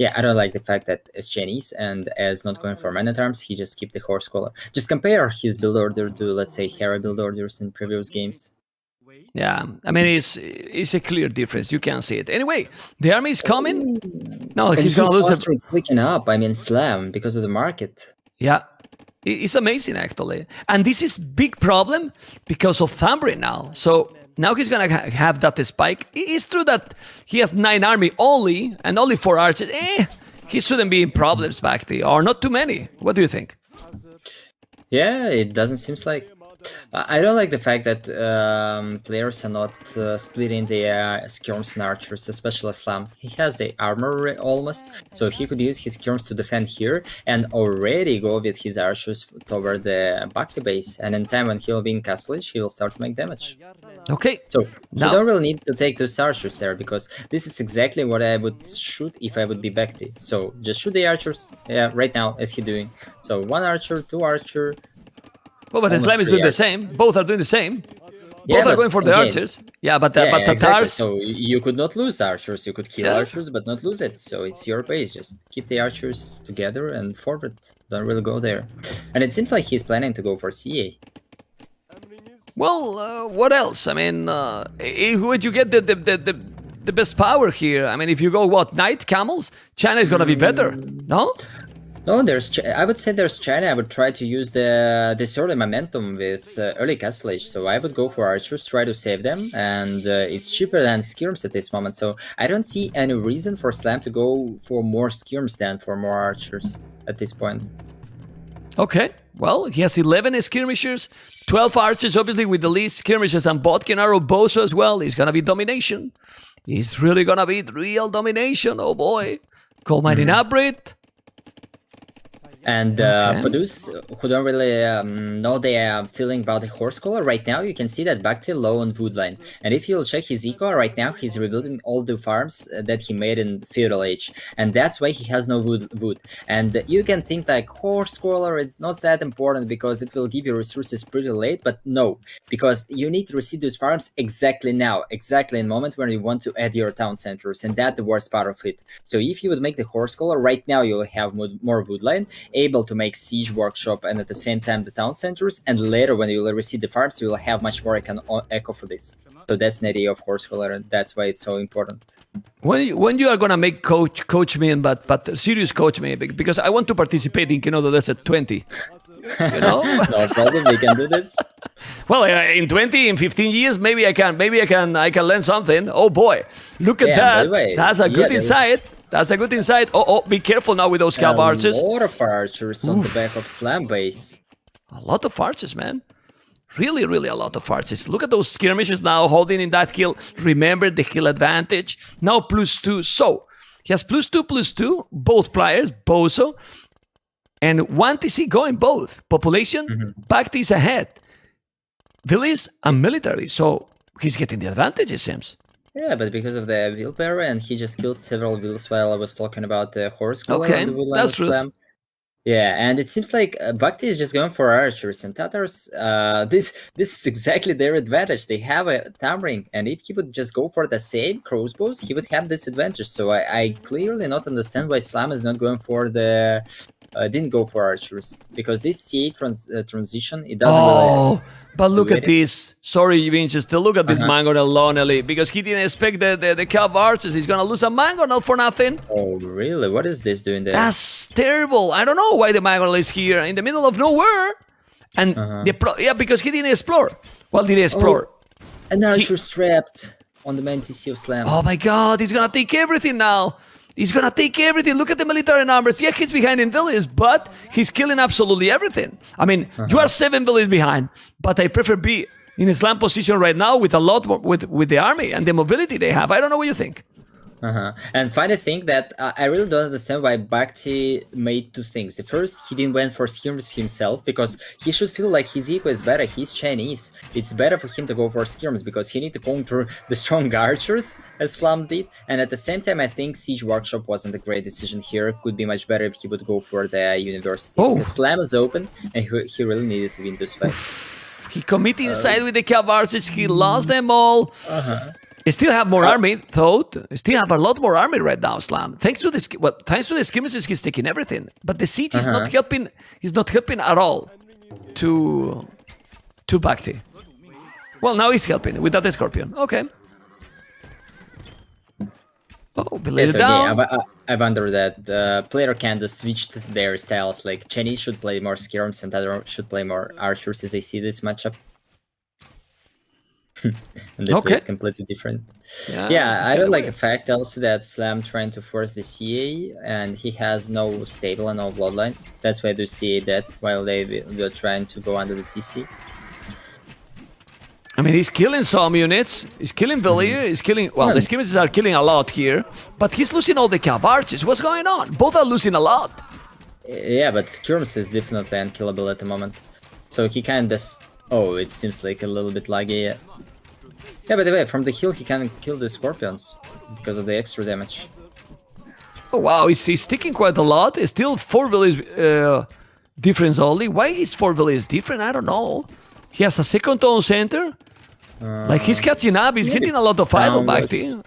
yeah, I don't like the fact that as Chinese and as not going for men-at-arms, he just skipped the horse collar. Just compare his build order to, let's say, Hera build orders in previous games. Yeah, I mean, it's a clear difference. You can see it. Anyway, the army is coming. No, he's going to lose it. Clicking up, I mean, Slam, because of the market. Yeah. It's amazing, actually. And this is big problem because of Thambri now. So now he's going to have that spike. It's true that he has 9 army only, and only 4 archers. He shouldn't be in problems, BacT, or not too many. What do you think? Yeah, it doesn't seem like. I don't like the fact that players are not splitting the skirms and archers, especially Slam. He has the armor almost, so he could use his skirms to defend here and already go with his archers toward the BacT base. And in time when he'll be in castle age, he will start to make damage. Okay. So you don't really need to take those archers there, because this is exactly what I would shoot if I would be BacT. So just shoot the archers, right now, as he's doing. So 1 archer, 2 archer. Well, but Slam is doing the same. Both are doing the same. Yeah, Both are going for the archers. Yeah, but Tatars... Exactly. So you could not lose archers. You could kill archers, but not lose it. So it's your base. Just keep the archers together and forward. Don't really go there. And it seems like he's planning to go for CA. Well, what else? I mean, would you get the best power here? I mean, if you go, what, Knight, Camels? China is going to be better, no? No, I would say there's China. I would try to use this early momentum with early castle age. So I would go for archers, try to save them, and it's cheaper than skirms at this moment. So I don't see any reason for Slam to go for more skirms than for more archers at this point. Okay, well, he has 11 skirmishers, 12 archers, obviously with the least skirmishers, and Botkin Arrow Boso as well. It's gonna be domination. It's really gonna be real domination. Oh boy, Cold Mighty Nabrit. And for those who don't really know the feeling about the horse collar, right now you can see that BacT low on wood line. And if you'll check his eco, right now he's rebuilding all the farms that he made in feudal age. And that's why he has no wood. And you can think like horse collar is not that important because it will give you resources pretty late, but no. Because you need to receive those farms exactly now, exactly in the moment when you want to add your town centers. And that's the worst part of it. So if you would make the horse collar, right now you'll have more wood line, able to make siege workshop and at the same time the town centers, and later when you will receive the farms you will have much more echo for this. So that's the idea of horse collar, and that's why it's so important. When you are gonna make coach me, but serious coach me, because I want to participate in the Desert 20. You know? No problem, we can do this. Well, in 20, in 15 years, maybe I can learn something. Oh boy, look at that! Way, that's a good insight. That's a good insight. Oh, be careful now with those scalp archers. A lot of archers on the back of Slam base. A lot of archers, man. Really, really a lot of archers. Look at those skirmishes now holding in that hill. Remember the hill advantage. Now +2. So, he has +2, both players, Boso. And 1 TC going both. Population, BacT is ahead. Village and military. So, he's getting the advantage, it seems. Yeah, but because of the willpower, and he just killed several vills while I was talking about the horse collar okay, on the woodland that's true. Slam. Yeah, and it seems like BacT is just going for archers, and Tatars, this is exactly their advantage. They have a tammering, and if he would just go for the same crossbows, he would have this advantage. So I clearly not understand why Slam is not going for the... didn't go for archers, because this CA transition, it doesn't really... But look at this. Sorry, Winchester. Look at this Mangonel lonely, because he didn't expect the Cav archers. He's gonna lose a Mangonel for nothing. Oh, really? What is this doing there? That's terrible. I don't know why the Mangonel is here in the middle of nowhere. And because he didn't explore. Well, did he explore? Oh, an archer trapped on the main TC of Slam. Oh my god, he's gonna take everything now. He's gonna take everything. Look at the military numbers. Yeah, he's behind in villages, but he's killing absolutely everything. I mean, you are 7 villages behind, but I prefer be in a slam position right now with a lot more with the army and the mobility they have. I don't know what you think. And funny thing that I really don't understand why BacT made 2 things. The first, he didn't went for skirms himself because he should feel like his eco is better. He's Chinese. It's better for him to go for skirms because he need to counter the strong archers as Slam did. And at the same time, I think Siege Workshop wasn't a great decision here. It could be much better if he would go for the university. Because Slam is open and he really needed to win this fight. He committed inside with the Cav archers. He lost them all. He still have more army, though. Still have a lot more army right now, Slam. Thanks to the skirmishes, he's taking everything. But the siege is not helping. He's not helping at all to BacT. Well, now he's helping with that Scorpion. Okay. Oh, belated down. I wonder that the player kind of switched their styles. Like Chinese should play more skirms and other should play more archers as I see this matchup. And they played completely different. Yeah, I don't like the fact also that Slam trying to force the CA and he has no stable and no bloodlines. That's why they CA that while they're trying to go under the TC. I mean, he's killing some units. He's killing Villiers. He's killing... Well, the skirmishes are killing a lot here. But he's losing all the cav archers. What's going on? Both are losing a lot. Yeah, but skirms is definitely unkillable at the moment. So he kind of... Oh, it seems like a little bit laggy. Yeah, by the way, from the hill he can kill the scorpions because of the extra damage. Oh, wow. He's sticking quite a lot. It's still 4 Villiers difference only. Why is 4 Villiers different? I don't know. He has a second tone center. Like, he's catching up, he's getting a lot of idle BacT.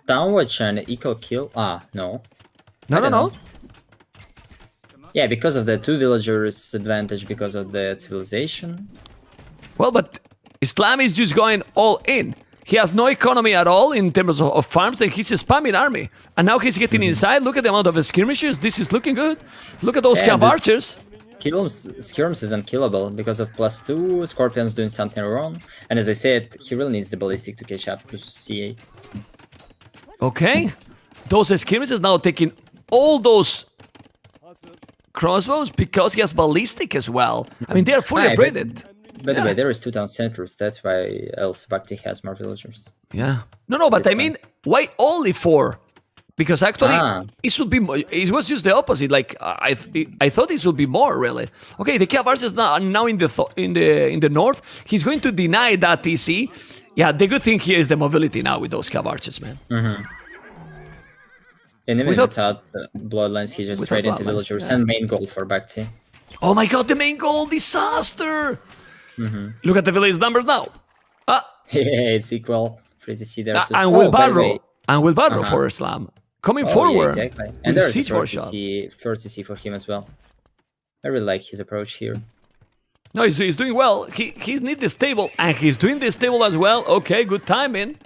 Downwatch and equal kill? No. No. Yeah, because of the 2 villagers advantage because of the civilization. Well, but Islam is just going all in. He has no economy at all in terms of farms, and he's a spamming army. And now he's getting inside. Look at the amount of skirmishers. This is looking good. Look at those cav archers. Skirms is unkillable because of +2, Scorpions doing something wrong, and as I said, he really needs the ballistic to catch up to CA. Okay, those skirmishes now taking all those crossbows because he has ballistic as well. I mean, they are fully upgraded. By the way, there is 2 town centers, that's why else BacT has more villagers. Yeah. No, but I mean, why only 4? Because actually, it should be. It was just the opposite. Like I thought it should be more really. Okay, the cav archers now in the north. He's going to deny that TC. Yeah, the good thing here is the mobility now with those cav archers, man. And even without bloodlines, he just straight into villagers and main goal for BacT. Oh my god, the main goal disaster! Look at the village numbers now. Yeah, it's equal. Pretty see there. And will barrow for Islam. Coming forward. Yeah, exactly. And there's a 30C for him as well. I really like his approach here. No, he's doing well. He needs the stable, and he's doing the stable as well. Okay, good timing.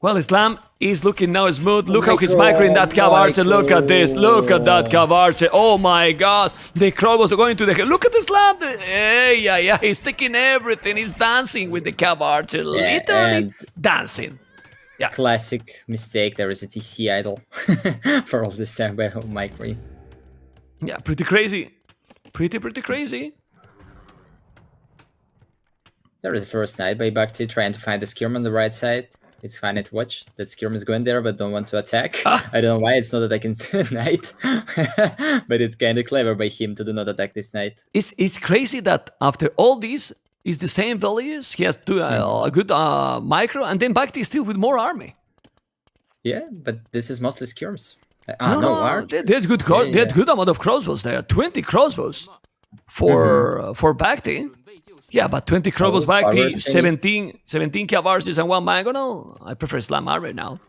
Well, Islam is looking now smooth. Look how he's microing that cav archer. Look at this. Look at that cav archer. Oh my god. The crowd was going to the... Look at Islam. Yeah. He's taking everything. He's dancing with the cav archer. Literally dancing. Yeah. Classic mistake. There is a TC idle for all this time by microing. Yeah, pretty crazy. Pretty crazy. There is the first knight by BacT trying to find the skirm on the right side. It's fine to watch. That skirm is going there, but don't want to attack. I don't know why. It's not attacking knight, but it's kind of clever by him to do not attack this knight. It's crazy that after all this, it's the same values. He has a good micro, and then BacT is still with more army. Yeah, but this is mostly skirms. No, there's good. They had good amount of crossbows there. 20 crossbows for BacT. Yeah, but 20 crossbows BacT, 17 cav archers and 1 mangonel. I prefer Slam armor now.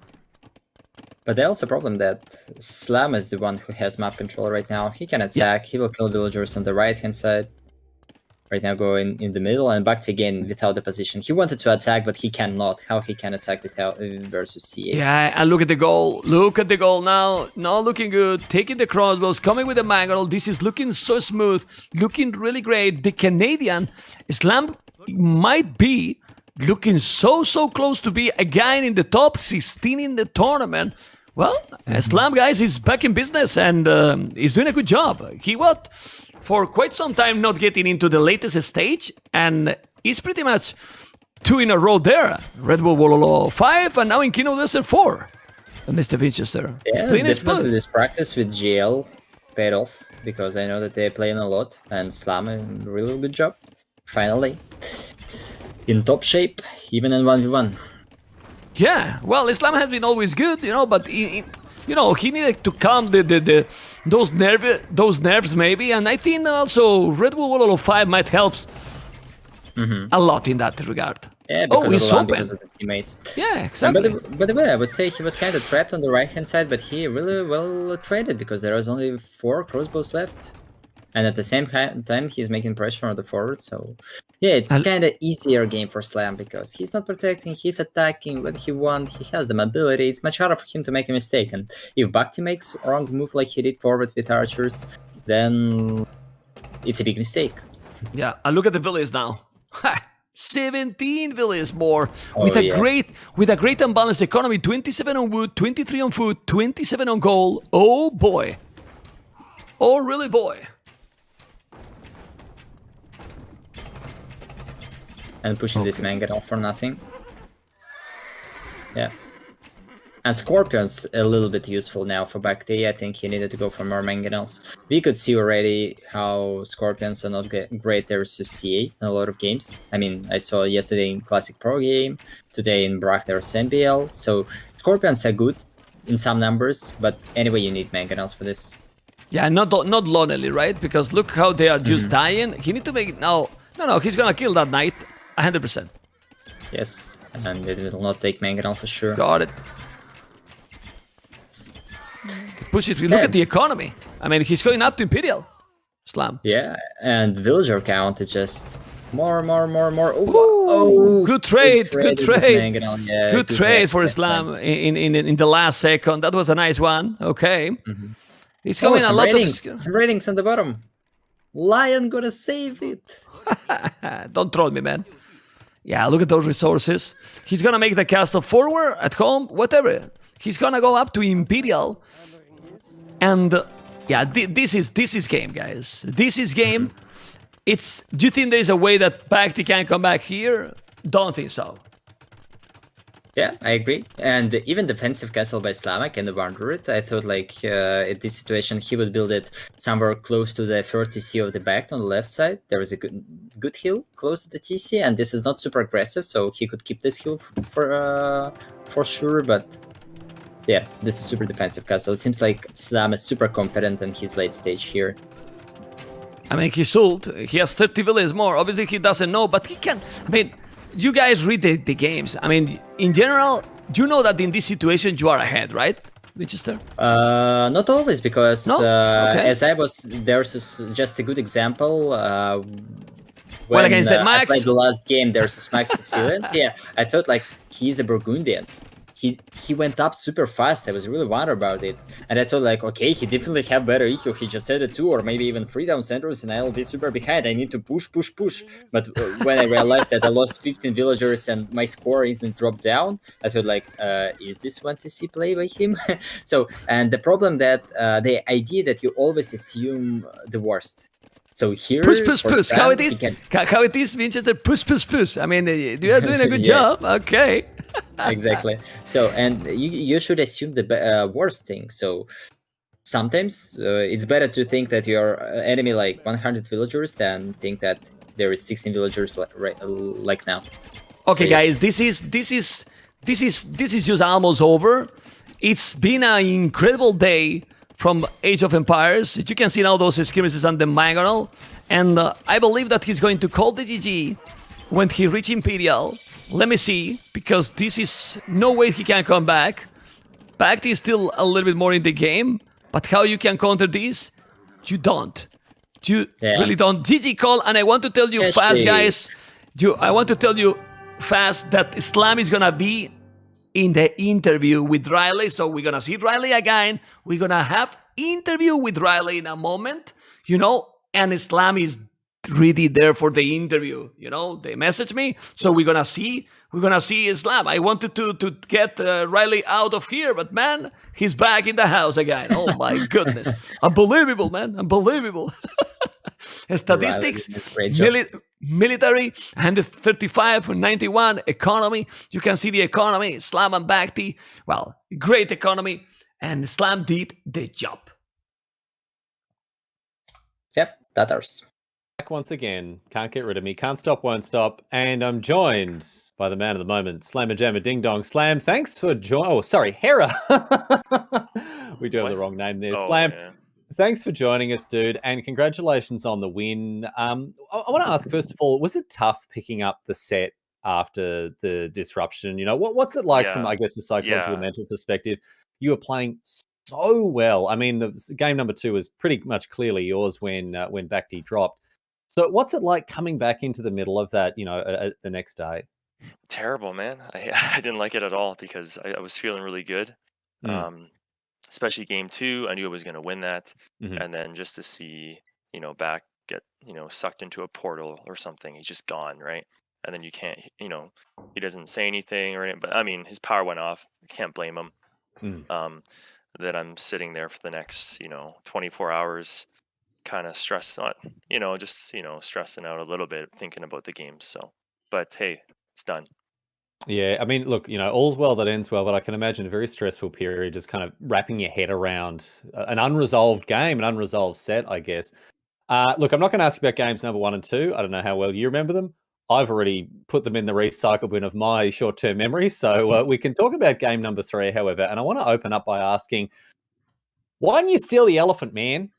But there's also a problem that Slam is the one who has map control right now. He can attack, he will kill villagers on the right-hand side. Right now going in the middle, and BacT again without the position. He wanted to attack, but he cannot. How he can attack without versus CA? Yeah, and look at the goal. Look at the goal now. Not looking good. Taking the crossbows, coming with the mangonel. This is looking so smooth. Looking really great. The Canadian Slam might be looking so close to be again in the top 16 in the tournament. Well, Slam, guys, is back in business, and he's doing a good job. For quite some time not getting into the latest stage, and he's pretty much 2 in a row there. Red Bull Wololo 5, and now in Kino Desert 4. Mr. Winchester. Yeah, definitely this practice with GL paid off, because I know that they're playing a lot, and Slam a really good job. Finally. In top shape, even in 1v1. Yeah, well, Islam has been always good, but... he needed to calm those nerves maybe, and I think also Red Bull Wololo 5 might help a lot in that regard. Yeah, because of the teammates. Yeah, exactly. By the way, I would say he was kind of trapped on the right-hand side, but he really well traded because there was only 4 crossbows left. And at the same time, he's making pressure on the forward, so Yeah, it's kind of easier game for Slam because he's not protecting, he's attacking when he wants, he has the mobility. It's much harder for him to make a mistake. And if BacT makes a wrong move like he did forward with archers, then it's a big mistake. Yeah, and look at the villas now. 17 villas more Oh, with a yeah. great and balanced economy. 27 on wood, 23 on food, 27 on gold. Oh boy. Oh really boy. And pushing this mangonel for nothing. Yeah. And Scorpion's a little bit useful now for BacT. I think he needed to go for more mangonels. We could see already how Scorpions are not great versus CA in a lot of games. I mean, I saw yesterday in Classic Pro game, today in BacT versus NBL. So Scorpions are good in some numbers, but anyway, you need mangonels for this. Yeah, not lonely, right? Because look how they are just dying. He need to make it now. No, he's gonna kill that knight 100%. Yes, and it will not take mangonel for sure. Got it. Push it. Look at the economy. I mean, he's going up to Imperial. Slam. Yeah, and villager count is just more. Oh, good trade. Good trade. Yeah, good trade for Slam in the last second. That was a nice one. Okay. He's going a lot of some ratings on the bottom. Lion gonna save it. Don't troll me, man. Yeah, look at those resources. He's gonna make the castle forward, at home, whatever. He's gonna go up to Imperial. And yeah, this is game, guys. This is game. Do you think there's a way that BacT can come back here? Don't think so. Yeah, I agree. And even defensive castle by Slam, I can wonder it. I thought like in this situation he would build it somewhere close to the 30C of the BacT on the left side. There is a good hill close to the TC, and this is not super aggressive, so he could keep this hill for sure. But yeah, this is super defensive castle. It seems like Slam is super confident in his late stage here. I mean, he sold. He has 30 villages more. Obviously, he doesn't know, but he can. I mean, you guys read the games. I mean, in general, you know that in this situation you are ahead, right, Winchester? Not always, because Okay. as I was, there's just a good example. When against that Max? I played the last game, there's Max Sicilians. Yeah, I thought like he's a Burgundian. He went up super fast. I was really wondering about it, and I thought like, okay, he definitely have better EQ. He just said 2 or maybe even 3 down centers, and I'll be super behind. I need to push. But when I realized that I lost 15 villagers and my score isn't dropped down, I thought like, is this one TC play by him? So, and the problem that the idea that you always assume the worst. So here, push. How it is? How it is, Winchester? Push. I mean, you are doing a good job. Okay. Exactly. So, and you should assume the worst thing. So sometimes it's better to think that your enemy like 100 villagers than think that there is 16 villagers like now. Okay, so, yeah. guys, this is just almost over. It's been an incredible day from Age of Empires. You can see now those skirmishes on the Mangonel, and I believe that he's going to call the GG when he reach Imperial. Let me see, because this is no way he can come back. BacT is still a little bit more in the game, but how you can counter this? You don't. You really don't. GG call, and I want to tell you fast, guys. I want to tell you fast that Slam is gonna be in the interview with Riley, so we're gonna see Riley again. We're gonna have interview with Riley in a moment, and Slam is really there for the interview. They message me, so we're gonna see Slam. I wanted to get Riley out of here, but man, he's back in the house again. Oh my goodness, unbelievable, man, unbelievable. Statistics, military, 135, 91, economy. You can see the economy, Slam and BacT. Well, great economy, and Slam did the job. Yep, Tatars. Back once again, can't get rid of me, can't stop, won't stop, and I'm joined by the man of the moment, Slammer Jammer Ding Dong. Slam, thanks for joining. Oh, sorry, Hera. We do have the wrong name there. Slam, thanks for joining us, dude, and congratulations on the win. I want to ask, first of all, was it tough picking up the set after the disruption? What's it like from, I guess, a psychological, mental perspective? You were playing so well. I mean, the game number 2 was pretty much clearly yours when BacT dropped. So what's it like coming back into the middle of that, the next day? Terrible, man. I didn't like it at all because I was feeling really good. Mm, Um, Especially game two, I knew I was going to win that, mhm. and then just to see, back get, sucked into a portal or something, he's just gone, right? And then you can't, he doesn't say anything or anything, but I mean, his power went off. Can't blame him. Mm. Um, then I'm sitting there for the next, 24 hours, kind of stressed, not, just, stressing out a little bit, thinking about the game. So, but hey, it's done. Yeah, I mean, look, all's well that ends well, but I can imagine a very stressful period just kind of wrapping your head around an unresolved game, an unresolved set, I guess. Look, I'm not going to ask you about games number 1 and 2. I don't know how well you remember them. I've already put them in the recycle bin of my short-term memory, so we can talk about game number 3, however. And I want to open up by asking, why didn't you steal the elephant, man?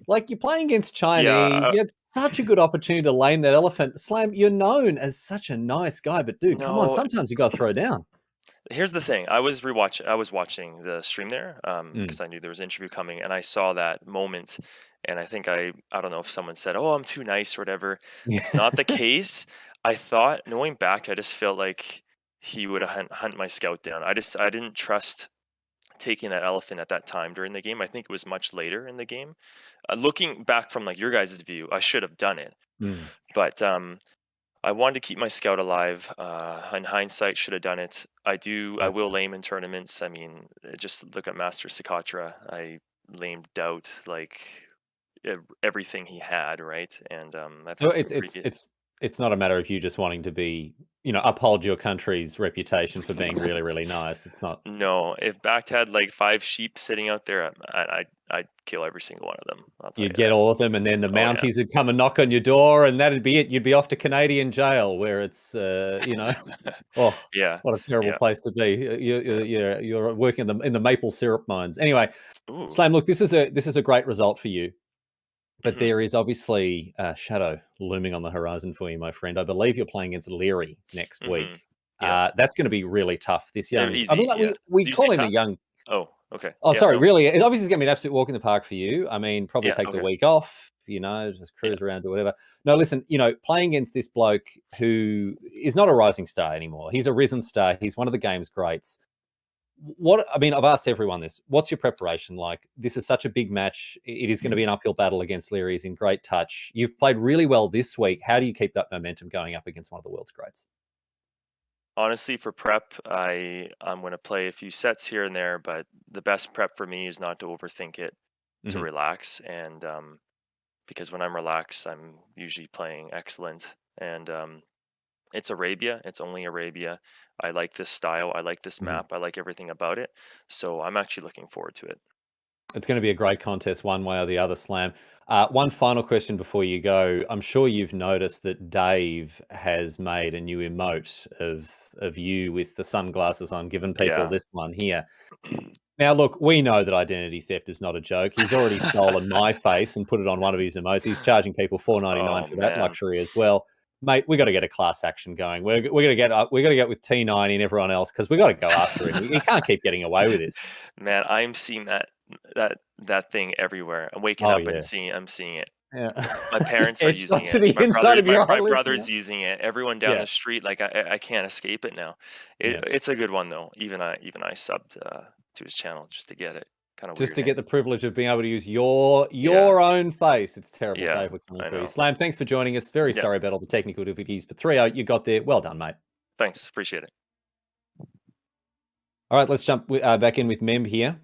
Like, you're playing against Chinese. Yeah, You had such a good opportunity to lame that elephant. Slam, you're known as such a nice guy, but dude, come on, no, sometimes you got to throw down. here's the thing. I was watching the stream there, Mm. because I knew there was an interview coming, and I saw that moment, and I think I don't know if someone said, "Oh, I'm too nice" or whatever. It's not the case. I thought, knowing back, I just felt like he would hunt my scout down. I didn't trust taking that elephant at that time during the game. I think it was much later in the game. Looking back from like your guys' view, I should have done it, Mm. but I wanted to keep my scout alive. In hindsight, should have done it. I will lame in tournaments. I mean, just look at Master Sakatra. I lamed out like everything he had, right? And I've So had it's some pretty it's good. it's it's not a matter of you just wanting to be, uphold your country's reputation for being really, really nice. It's not. No, if BacT had like 5 sheep sitting out there, I'd kill every single one of them. I'll tell You'd you get that. all of them, and then the Oh yeah, Mounties would come and knock on your door, and that'd be it. You'd be off to Canadian jail, where it's, oh, yeah, what a terrible yeah, place to be. You're working in the maple syrup mines. Anyway, ooh, Slam, look, this is a great result for you. But mhm, there is obviously a shadow looming on the horizon for you, my friend. I believe you're playing against Leary next mhm, week. yeah, That's going to be really tough. This young, I mean, easy, like, yeah. we Did you say call him a tough? young. Oh, okay, Oh, yeah, sorry, no, really. It's obviously going to be an absolute walk in the park for you. I mean, probably yeah, take the okay, week off, just yeah, cruise around or whatever. No, listen, playing against this bloke who is not a rising star anymore. He's a risen star. He's one of the game's greats. I mean, I've asked everyone this. What's your preparation like? This is such a big match. It is going to be an uphill battle against Leary. He's in great touch. You've played really well this week. How do you keep that momentum going up against one of the world's greats? honestly, for prep, I'm gonna play a few sets here and there, but the best prep for me is not to overthink it, to Hmm. relax, and because when I'm relaxed, I'm usually playing excellent. And it's Arabia. It's only Arabia. I like this style. I like this Hmm. map. I like everything about it. So I'm actually looking forward to it. It's going to be a great contest, one way or the other, Slam. One final question before you go. I'm sure you've noticed that Dave has made a new emote of you with the sunglasses on, given people Yeah. this one here. Now, look, we know that identity theft is not a joke. He's already stolen my face and put it on one of his emotes. He's charging people $4.99 Oh for that man, luxury as well. Mate, we got to get a class action going. We're going to get up. We got to get with T90 and everyone else because we got to go after him. He can't keep getting away with this. man, I'm seeing that thing everywhere. I'm waking Oh up and yeah, seeing it. yeah. My Just parents are using headshots to it. the inside of your My eyelids. brother's using it. Everyone down Yeah, the street, like I can't escape it now. yeah. It's a good one though. Even I subbed to his channel just to get it. Kind of Just weird, to hey? get the privilege of being able to use your Yeah, own face. It's terrible, yeah, Dave. We're coming I for you. know. Slam, thanks for joining us. Very Yeah, sorry about all the technical difficulties, but 3-0, you got there. Well done, mate. thanks. Appreciate it. All right, let's jump back in with Mem here.